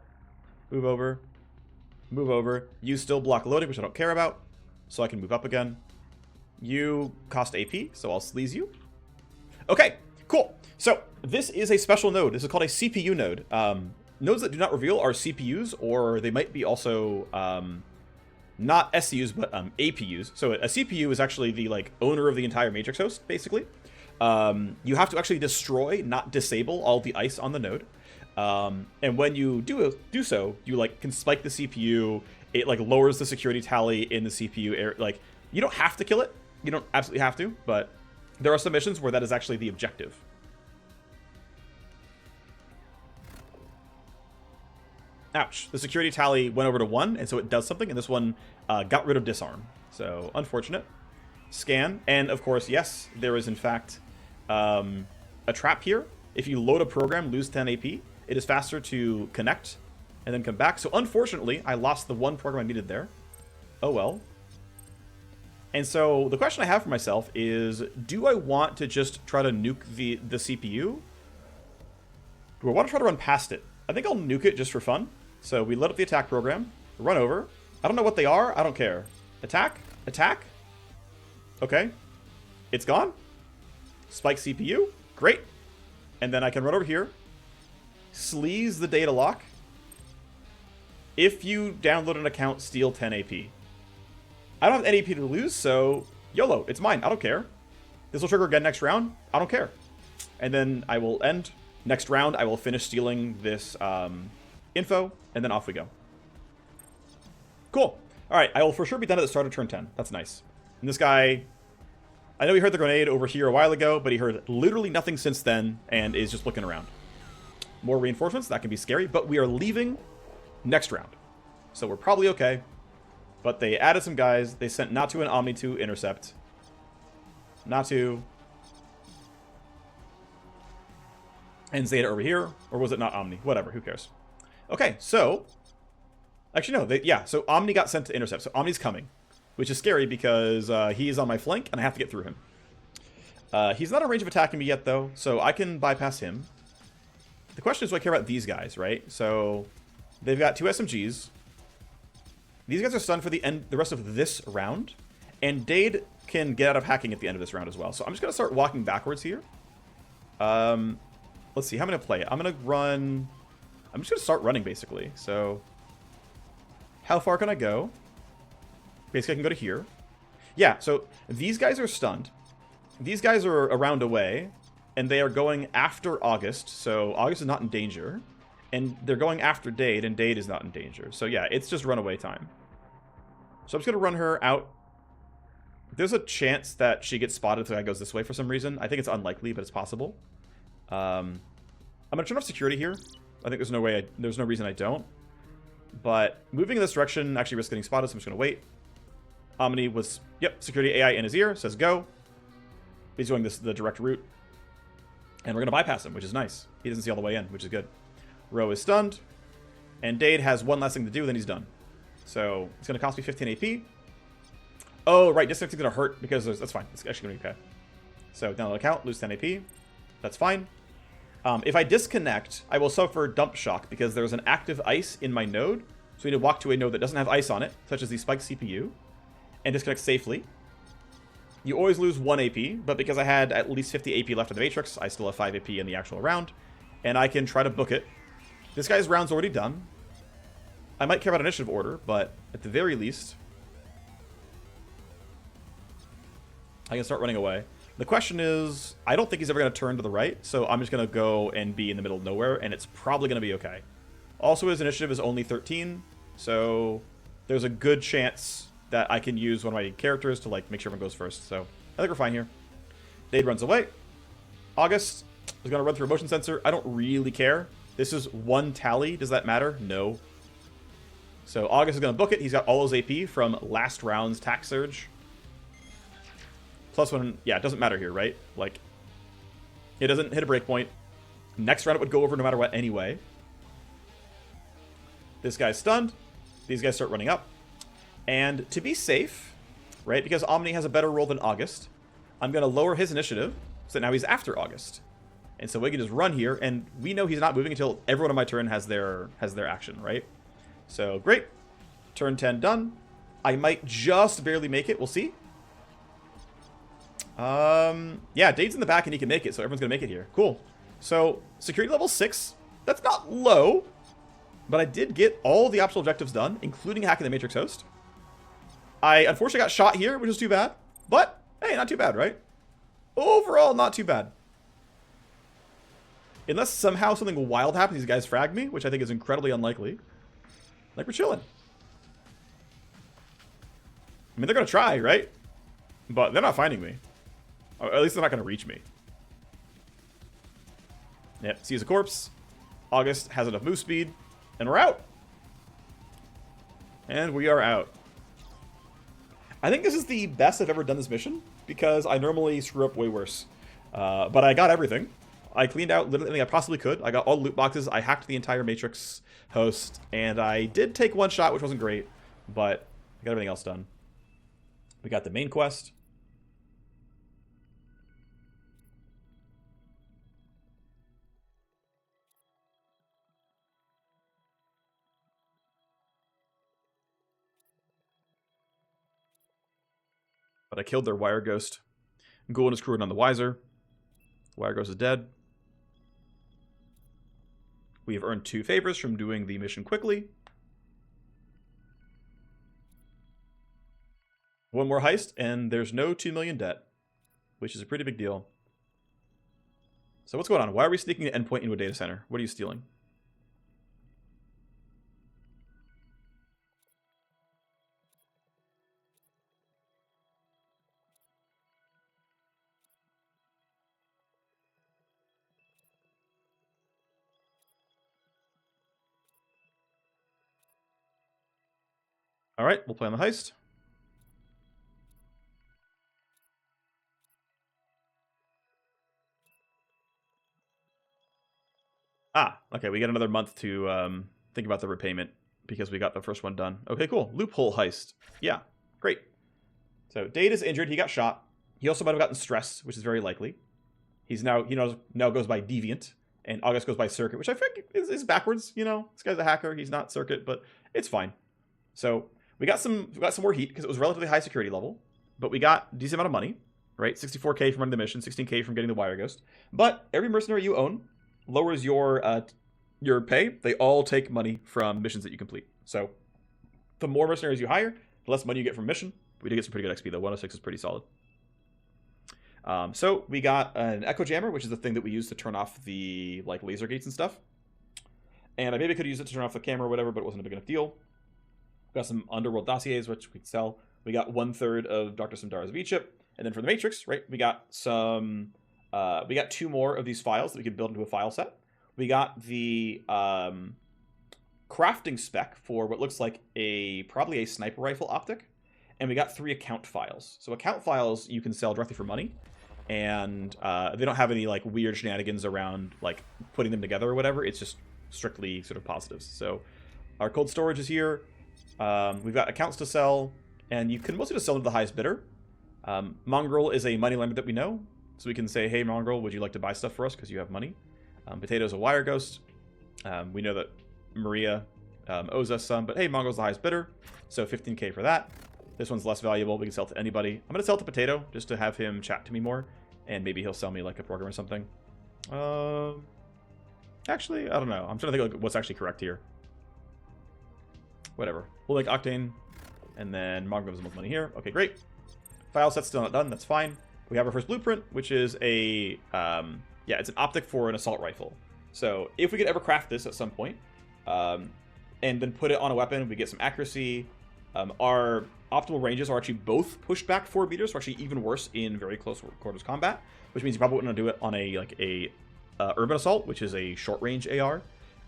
[SPEAKER 1] Move over. Move over. You still block loading, which I don't care about. So I can move up again. You cost AP, so I'll sleaze you. Okay, cool. So this is a special node. This is called a CPU node. Nodes that do not reveal are CPUs, or they might be also not SCUs, but APUs. So a CPU is actually the owner of the entire matrix host, basically. You have to actually destroy, not disable, all the ice on the node. And when you do so, you can spike the CPU. It lowers the security tally in the CPU. You don't have to kill it. You don't absolutely have to, but there are some missions where that is actually the objective. Ouch. The security tally went over to 1, and so it does something, and this one got rid of disarm. So, unfortunate. Scan, and of course, yes, there is in fact a trap here. If you load a program, lose 10 AP, it is faster to connect and then come back. So, unfortunately, I lost the one program I needed there. Oh well. And so, the question I have for myself is, do I want to just try to nuke the CPU? Do I want to try to run past it? I think I'll nuke it just for fun. So we load up the attack program, run over. I don't know what they are. I don't care. Attack. Attack. Okay. It's gone. Spike CPU. Great. And then I can run over here. Sleaze the data lock. If you download an account, steal 10 AP. I don't have any AP to lose, so YOLO. It's mine. I don't care. This will trigger again next round. I don't care. And then I will end. Next round, I will finish stealing this info, and then off we go. Cool. All right, I will for sure be done at the start of turn 10. That's nice. And this guy, I know he heard the grenade over here a while ago, but he heard literally nothing since then and is just looking around. More reinforcements. That can be scary, but we are leaving next round. So we're probably okay. But they added some guys. They sent Natu and Omni to intercept. Natu. And Zeta over here. Or was it not Omni? Whatever, who cares? Okay, so... Actually, no. Yeah, so Omni got sent to intercept. So Omni's coming. Which is scary because he is on my flank and I have to get through him. He's not in range of attacking me yet, though. So I can bypass him. The question is, do I care about these guys, right? So they've got 2 SMGs. These guys are stunned for the rest of this round. And Dade can get out of hacking at the end of this round as well. So I'm just going to start walking backwards here. Let's see, how am I going to play it? I'm going to run... I'm just going to start running, basically. So, how far can I go? Basically, I can go to here. Yeah, so these guys are stunned. These guys are a round away, and they are going after August. So, August is not in danger. And they're going after Dade, and Dade is not in danger. So, yeah, it's just runaway time. So, I'm just going to run her out. There's a chance that she gets spotted if the guy goes this way for some reason. I think it's unlikely, but it's possible. I'm going to turn off security here. I think there's no reason I don't. But moving in this direction actually risks getting spotted, so I'm just going to wait. Omni was, yep, security AI in his ear, says go. He's going the direct route. And we're going to bypass him, which is nice. He doesn't see all the way in, which is good. Row is stunned. And Dade has one last thing to do, then he's done. So it's going to cost me 15 AP. Oh, right, disconnecting is going to hurt because that's fine. It's actually going to be okay. So download account, lose 10 AP. That's fine. If I disconnect, I will suffer dump shock because there's an active ice in my node. So we need to walk to a node that doesn't have ice on it, such as the spiked CPU, and disconnect safely. You always lose 1 AP, but because I had at least 50 AP left in the Matrix, I still have 5 AP in the actual round, and I can try to book it. This guy's round's already done. I might care about initiative order, but at the very least, I can start running away. The question is, I don't think he's ever going to turn to the right, so I'm just going to go and be in the middle of nowhere, and it's probably going to be okay. Also, his initiative is only 13, so there's a good chance that I can use one of my characters to make sure everyone goes first. So I think we're fine here. Dade runs away. August is going to run through a motion sensor. I don't really care. This is 1 tally. Does that matter? No. So August is going to book it. He's got all his AP from last round's tax surge. +1, yeah, it doesn't matter here, right? It doesn't hit a breakpoint. Next round it would go over no matter what anyway. This guy's stunned. These guys start running up. And to be safe, right? Because Omni has a better roll than August. I'm going to lower his initiative, so now he's after August. And so we can just run here, and we know he's not moving until everyone on my turn has their action, right? So, great. Turn 10 done. I might just barely make it. We'll see. Yeah, Dade's in the back, and he can make it, so everyone's going to make it here. Cool. So, security level 6. That's not low, but I did get all the optional objectives done, including hacking the Matrix host. I unfortunately got shot here, which is too bad. But, hey, not too bad, right? Overall, not too bad. Unless somehow something wild happens, these guys frag me, which I think is incredibly unlikely. Like, we're chilling. I mean, they're going to try, right? But they're not finding me. Or at least they're not going to reach me. Yep, sees a corpse. August has enough move speed. And we're out. And we are out. I think this is the best I've ever done this mission, because I normally screw up way worse. But I got everything. I cleaned out literally everything I possibly could. I got all the loot boxes. I hacked the entire Matrix host. And I did take one shot, which wasn't great. But I got everything else done. We got the main quest. But I killed their Wire Ghost. Ghoul and his crew are none the wiser. Wire Ghost is dead. We have earned 2 favors from doing the mission quickly. 1 more heist, and there's no 2 million debt, which is a pretty big deal. So what's going on? Why are we sneaking an endpoint into a data center? What are you stealing? All right, we'll play on the heist. Ah, okay, we got another month to think about the repayment because we got the first one done. Okay, cool. Loophole heist. Yeah, great. So Dade is injured. He got shot. He also might have gotten stressed, which is very likely. He now goes by Deviant, and August goes by Circuit, which I think is backwards. You know, this guy's a hacker. He's not Circuit, but it's fine. So we got some more heat because it was relatively high security level, but we got a decent amount of money, right? 64K from running the mission, 16K from getting the Wire Ghost. But every mercenary you own lowers your pay. They all take money from missions that you complete. So the more mercenaries you hire, the less money you get from mission. We did get some pretty good XP though. 106 is pretty solid. So we got an Echo Jammer, which is the thing that we use to turn off the laser gates and stuff. And I maybe could use it to turn off the camera or whatever, but it wasn't a big enough deal. We got some Underworld dossiers, which we can sell. We got 1/3 of Dr. Samdara's V-chip. And then for the Matrix, right, we got some... we got 2 more of these files that we can build into a file set. We got the crafting spec for what looks like probably a sniper rifle optic. And we got 3 account files. So account files you can sell directly for money. And they don't have any weird shenanigans around putting them together or whatever. It's just strictly sort of positives. So our cold storage is here. We've got accounts to sell. And you can mostly just sell them to the highest bidder. Mongrel is a money lender that we know. So we can say, hey, Mongrel, would you like to buy stuff for us because you have money? Potato's a Wire Ghost. We know that Maria owes us some, but hey, Mongrel's the highest bidder. So 15K for that. This one's less valuable. We can sell it to anybody. I'm going to sell it to Potato just to have him chat to me more. And maybe he'll sell me a program or something. Actually, I don't know. I'm trying to think what's actually correct here. Whatever. We'll make Octane. And then Mongrel gives the most money here. Okay, great. File set's still not done. That's fine. We have our first blueprint, which is it's an optic for an assault rifle. So if we could ever craft this at some point, and then put it on a weapon, we get some accuracy. Our optimal ranges are actually both pushed back 4 meters, so actually even worse in very close quarters combat, which means you probably wouldn't do it on a urban assault, which is a short range AR.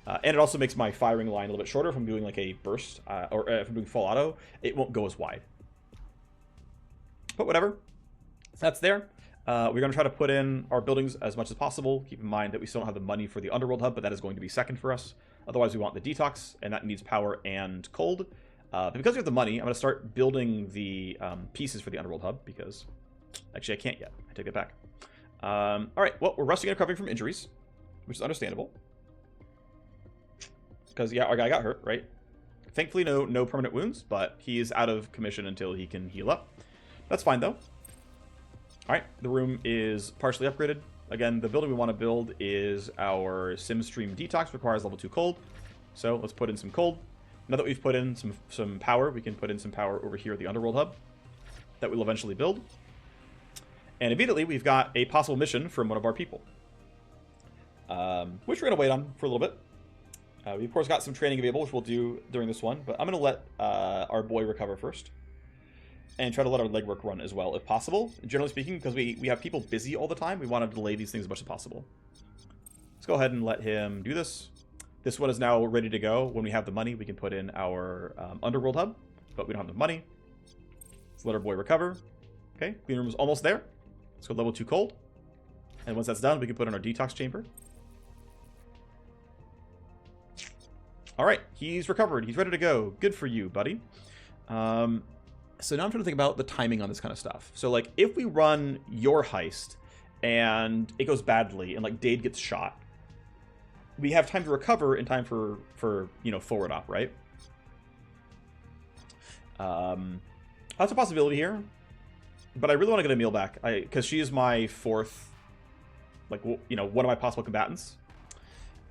[SPEAKER 1] And it also makes my firing line a little bit shorter. If I'm doing a burst, or if I'm doing full auto, it won't go as wide. But whatever. So that's there. We're going to try to put in our buildings as much as possible. Keep in mind that we still don't have the money for the Underworld Hub, but that is going to be second for us. Otherwise, we want the Detox, and that needs power and cold. But because we have the money, I'm going to start building the pieces for the Underworld Hub, because actually I can't yet. I take it back. All right, well, we're resting and recovering from injuries, which is understandable. Because, yeah, our guy got hurt, right? Thankfully, no permanent wounds, but he is out of commission until he can heal up. That's fine, though. All right, the room is partially upgraded. Again, the building we want to build is our SimStream Detox, requires level 2 cold. So let's put in some cold. Now that we've put in some power, we can put in some power over here at the Underworld Hub that we'll eventually build. And immediately, we've got a possible mission from one of our people, which we're going to wait on for a little bit. We, of course, got some training available, which we'll do during this one. But I'm going to let our boy recover first. And try to let our legwork run as well, if possible. Generally speaking, because we have people busy all the time, we want to delay these things as much as possible. Let's go ahead and let him do this. This one is now ready to go. When we have the money, we can put in our Underworld Hub. But we don't have the money. Let's let our boy recover. Okay, clean room is almost there. Let's go level 2 cold. And once that's done, we can put in our detox chamber. All right, he's recovered. He's ready to go. Good for you, buddy. So now I'm trying to think about the timing on this kind of stuff. So, like, if we run your heist and it goes badly and, like, Dade gets shot, we have time to recover in time for you know, forward op, right? That's a possibility here. But I really want to get Emil back, because she is my fourth, like, you know, one of my possible combatants.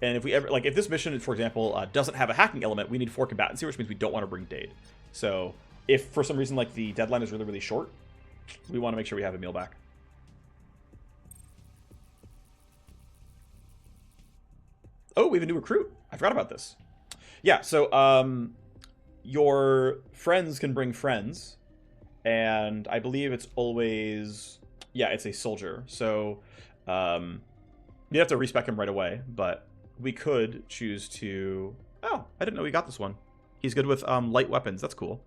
[SPEAKER 1] And if we ever, like, if this mission, for example, doesn't have a hacking element, we need 4 combatants here, which means we don't want to bring Dade. So if for some reason, like, the deadline is really, really short, we want to make sure we have Emil back. Oh, we have a new recruit. I forgot about this. Yeah, so your friends can bring friends. And I believe it's always... Yeah, it's a soldier. So you have to respec him right away. But we could choose to... Oh, I didn't know we got this one. He's good with light weapons. That's cool.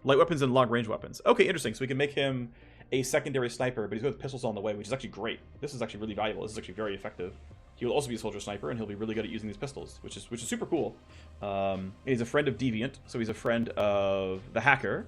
[SPEAKER 1] Light weapons and long-range weapons. Okay, interesting. So we can make him a secondary sniper, but he's good with pistols on the way, which is actually great. This is actually really valuable. This is actually very effective. He will also be a soldier sniper, and he'll be really good at using these pistols, which is super cool. He's a friend of Deviant, so he's a friend of the hacker.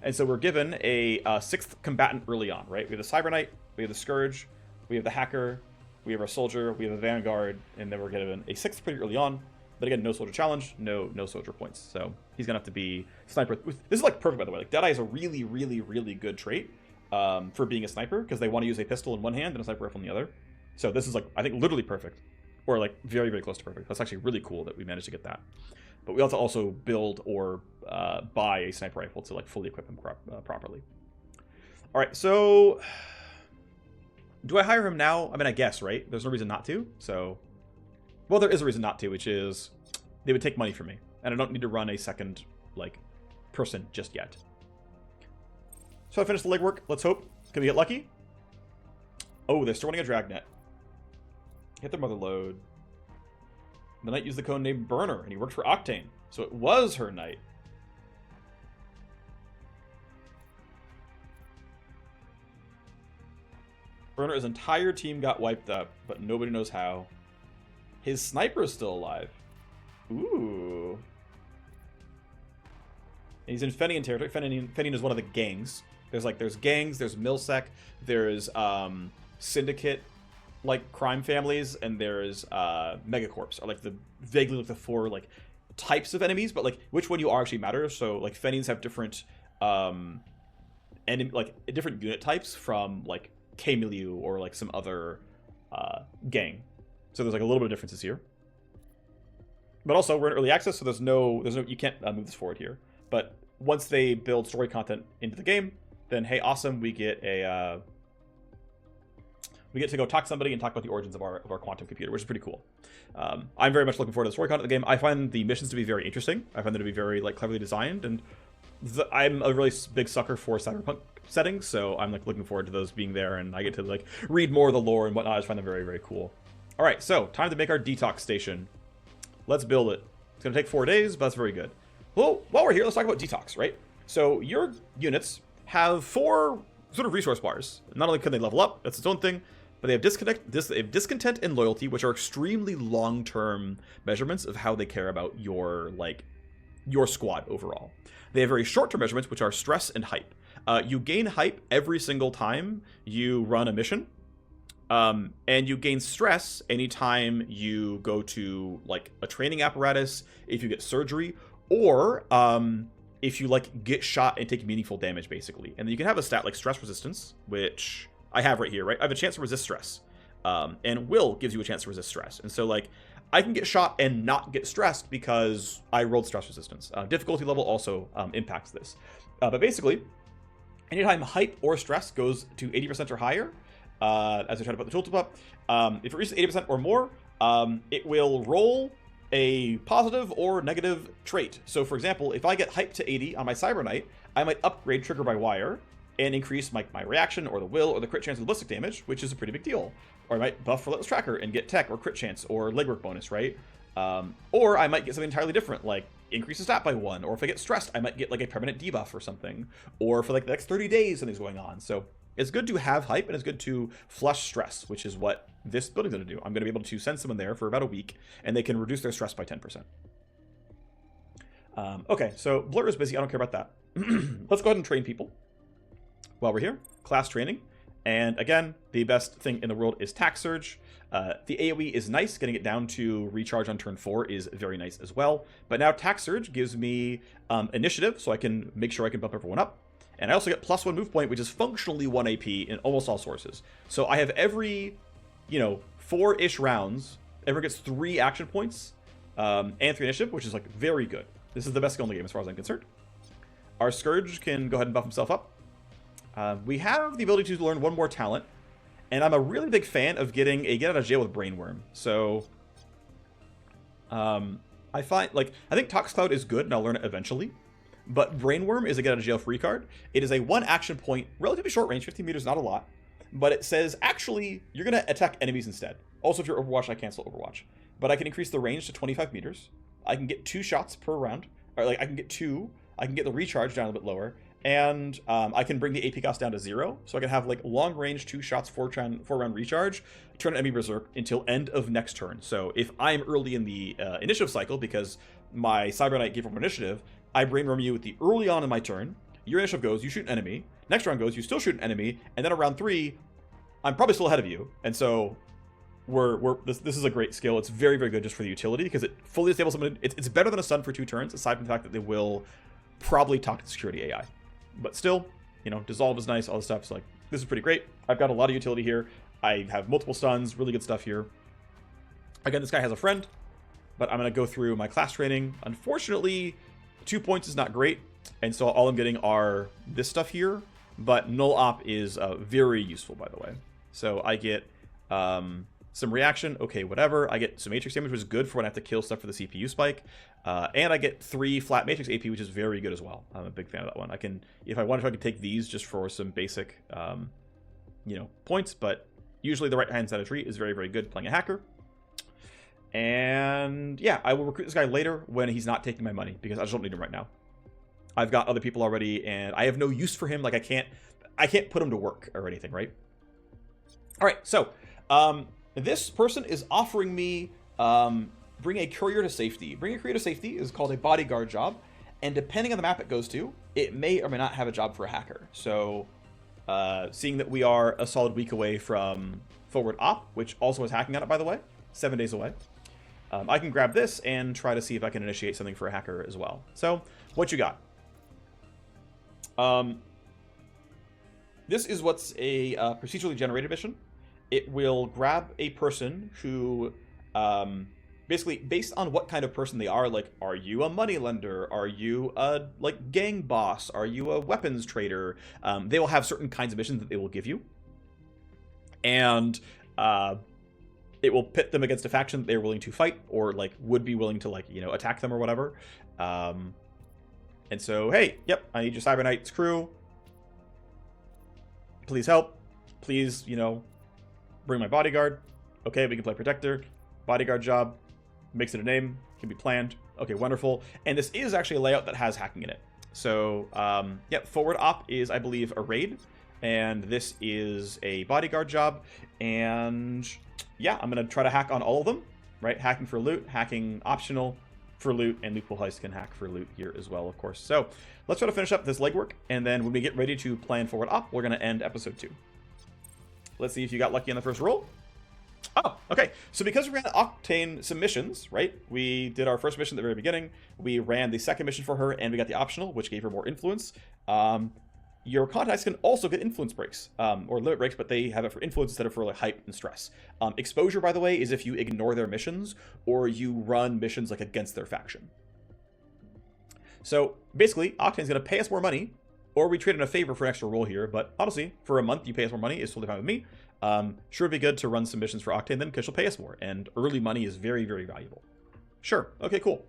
[SPEAKER 1] And so we're given a 6th combatant early on, right? We have the Cyber Knight, we have the Scourge, we have the hacker, we have our soldier, we have the Vanguard, and then we're given a 6th pretty early on. But again, no soldier challenge, no soldier points. So he's gonna have to be sniper. This is like perfect, by the way. Like Deadeye is a really, really, really good trait for being a sniper, because they want to use a pistol in one hand and a sniper rifle in the other. So this is, like, I think literally perfect, or like very, very close to perfect. That's actually really cool that we managed to get that. But we have to also build or buy a sniper rifle to, like, fully equip him properly. All right, so do I hire him now? I mean, I guess, right? There's no reason not to. So, well, there is a reason not to, which is they would take money from me, and I don't need to run a second, like, person just yet. So I finished the legwork. Let's hope. Can we get lucky? Oh, they're still running a dragnet. Hit their mother load. The knight used the code name Burner, and he worked for Octane. So it was her knight. Burner's entire team got wiped up, but nobody knows how. His sniper is still alive. Ooh. And he's in Fenian territory. Fenian is one of the gangs. There's gangs, there's Milsec, there's Syndicate, like, crime families, and there's Megacorps, are like the vaguely like the 4 like types of enemies, but like which one you are actually matters. So like Fenians have different different unit types from like K-Milieu or like some other gang. So there's like a little bit of differences here. But also we're in early access, so there's no you can't move this forward here. But once they build story content into the game, then hey, awesome, we get a we get to go talk to somebody and talk about the origins of our quantum computer, which is pretty cool. I'm very much looking forward to the story content of the game. I find the missions to be very interesting. I find them to be very, like, cleverly designed, and I'm a really big sucker for cyberpunk settings, so I'm, like, looking forward to those being there, and I get to, like, read more of the lore and whatnot. I just find them very, very cool. All right, so time to make our detox station. Let's build it. It's gonna take 4 days, but that's very good. Well, while we're here, let's talk about detox, right? So your units have 4 sort of resource bars. Not only can they level up, that's its own thing, but they have discontent and loyalty, which are extremely long-term measurements of how they care about your, like, your squad overall. They have very short-term measurements, which are stress and hype. You gain hype every single time you run a mission. And you gain stress anytime you go to like a training apparatus, if you get surgery, or if you like get shot and take meaningful damage, basically. And then you can have a stat like stress resistance, which I have right here, right? I have a chance to resist stress. And will gives you a chance to resist stress. And so like I can get shot and not get stressed because I rolled stress resistance. Difficulty level also impacts this. But basically, anytime hype or stress goes to 80% or higher, as I try to put the tooltip up, if it reaches 80% or more, it will roll a positive or negative trait. So for example, if I get hyped to 80 on my Cyber Knight, I might upgrade Trigger by Wire and increase my reaction or the will or the crit chance of the ballistic damage, which is a pretty big deal. Or I might buff Relentless Tracker and get tech or crit chance or legwork bonus, right? Or I might get something entirely different, like increase the stat by 1, or if I get stressed, I might get like a permanent debuff or something, or for like the next 30 days something's going on. So it's good to have hype, and it's good to flush stress, which is what this building's going to do. I'm going to be able to send someone there for about a week, and they can reduce their stress by 10%. Okay, so Blur is busy. I don't care about that. Let's go ahead and train people while we're here. Class training. And again, the best thing in the world is Tax Surge. The AoE is nice. Getting it down to recharge on turn 4 is very nice as well. But now Tax Surge gives me initiative, so I can make sure I can bump everyone up. And I also get +1 move point, which is functionally 1 AP in almost all sources. So I have every, 4-ish rounds, everyone gets 3 action points and 3 initiative, which is like very good. This is the best skill in the game as far as I'm concerned. Our Scourge can go ahead and buff himself up. We have the ability to learn 1 more talent, and I'm a really big fan of getting a get out of jail with Brainworm. So I think Tox Cloud is good, and I'll learn it eventually. But Brainworm is a get out of jail free card. It is a 1 action point, relatively short range, 15 meters, not a lot. But it says, actually, you're going to attack enemies instead. Also, if you're Overwatch, I cancel Overwatch. But I can increase the range to 25 meters. I can get 2 shots per round. Or like I can get 2. I can get the recharge down a bit lower. And I can bring the AP cost down to 0. So I can have like long range, 2 shots, 4 round recharge, turn enemy berserk until end of next turn. So if I'm early in the initiative cycle, because my Cyber Knight gave up initiative, I Brainworm you at the early on in my turn. Your initiative goes, you shoot an enemy. Next round goes, you still shoot an enemy. And then around 3, I'm probably still ahead of you. And so this is a great skill. It's very, very good just for the utility because it fully disables someone. It's better than a stun for 2 turns, aside from the fact that they will probably talk to the security AI. But still, dissolve is nice, all this stuff. So like, this is pretty great. I've got a lot of utility here. I have multiple stuns, really good stuff here. Again, this guy has a friend, but I'm going to go through my class training. Unfortunately, 2 points is not great, and so all I'm getting are this stuff here, but Null Op is very useful, by the way. So I get some reaction, okay, whatever. I get some matrix damage, which is good for when I have to kill stuff for the CPU spike, and I get 3 flat matrix AP, which is very good as well. I'm a big fan of that one. I can, if I wanted to, I could take these just for some basic, points, but usually the right-hand side of tree is very, very good playing a hacker. And yeah, I will recruit this guy later when he's not taking my money because I just don't need him right now. I've got other people already, and I have no use for him. Like I can't put him to work or anything, right? All right, so this person is offering me bring a courier to safety. Bring a courier to safety is called a bodyguard job, and depending on the map it goes to, it may or may not have a job for a hacker. So seeing that we are a solid week away from forward op, which also has hacking on it, by the way, 7 days away. I can grab this and try to see if I can initiate something for a hacker as well. So, what you got? This is what's a procedurally generated mission. It will grab a person who, basically, based on what kind of person they are, like, are you a moneylender? Are you a, gang boss? Are you a weapons trader? They will have certain kinds of missions that they will give you. And, it will pit them against a faction that they're willing to fight or would be willing to attack them or whatever. And so, hey, yep, I need your Cyber Knight's crew. Please help. Please, bring my bodyguard. Okay, we can play protector. Bodyguard job. Makes it a name. Can be planned. Okay, wonderful. And this is actually a layout that has hacking in it. So, yep, forward op is, I believe, a raid. And this is a bodyguard job. And yeah, I'm going to try to hack on all of them, right? Hacking for loot, hacking optional, for loot, and Loophole Heist can hack for loot here as well, of course. So let's try to finish up this legwork, and then when we get ready to plan forward op, we're going to end episode 2. Let's see if you got lucky on the first roll. Oh, okay. So because we ran Octane some missions, right? We did our first mission at the very beginning. We ran the second mission for her, and we got the optional, which gave her more influence. Your contacts can also get influence breaks, or limit breaks, but they have it for influence instead of for like hype and stress. Exposure, by the way, is if you ignore their missions, or you run missions like against their faction. So basically, Octane's going to pay us more money, or we trade in a favor for an extra roll here. But honestly, for a month, you pay us more money is totally fine with me. Sure, it'd be good to run some missions for Octane then, because she'll pay us more. And early money is very, very valuable. Sure. Okay, cool.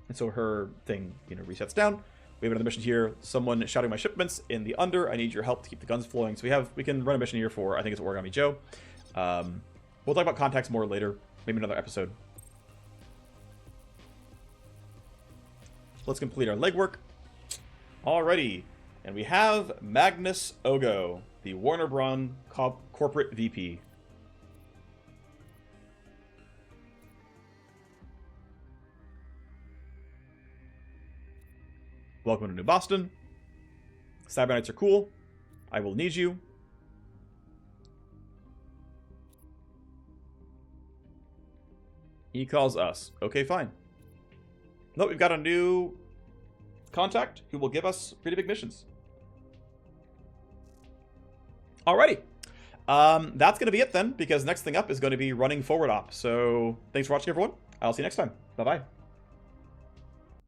[SPEAKER 1] And so her thing, resets down. We have another mission here. Someone shouting my shipments in the under. I need your help to keep the guns flowing. So we can run a mission here for, I think it's Origami Joe. We'll talk about contacts more later. Maybe another episode. Let's complete our legwork. Alrighty. And we have Magnus Ogo, the Warner Bros. Corporate VP. Welcome to New Boston. Cyber Knights are cool. I will need you. He calls us. Okay, fine. Nope, we've got a new contact who will give us pretty big missions. Alrighty. That's going to be it then, because next thing up is going to be running forward op. So thanks for watching, everyone. I'll see you next time. Bye-bye.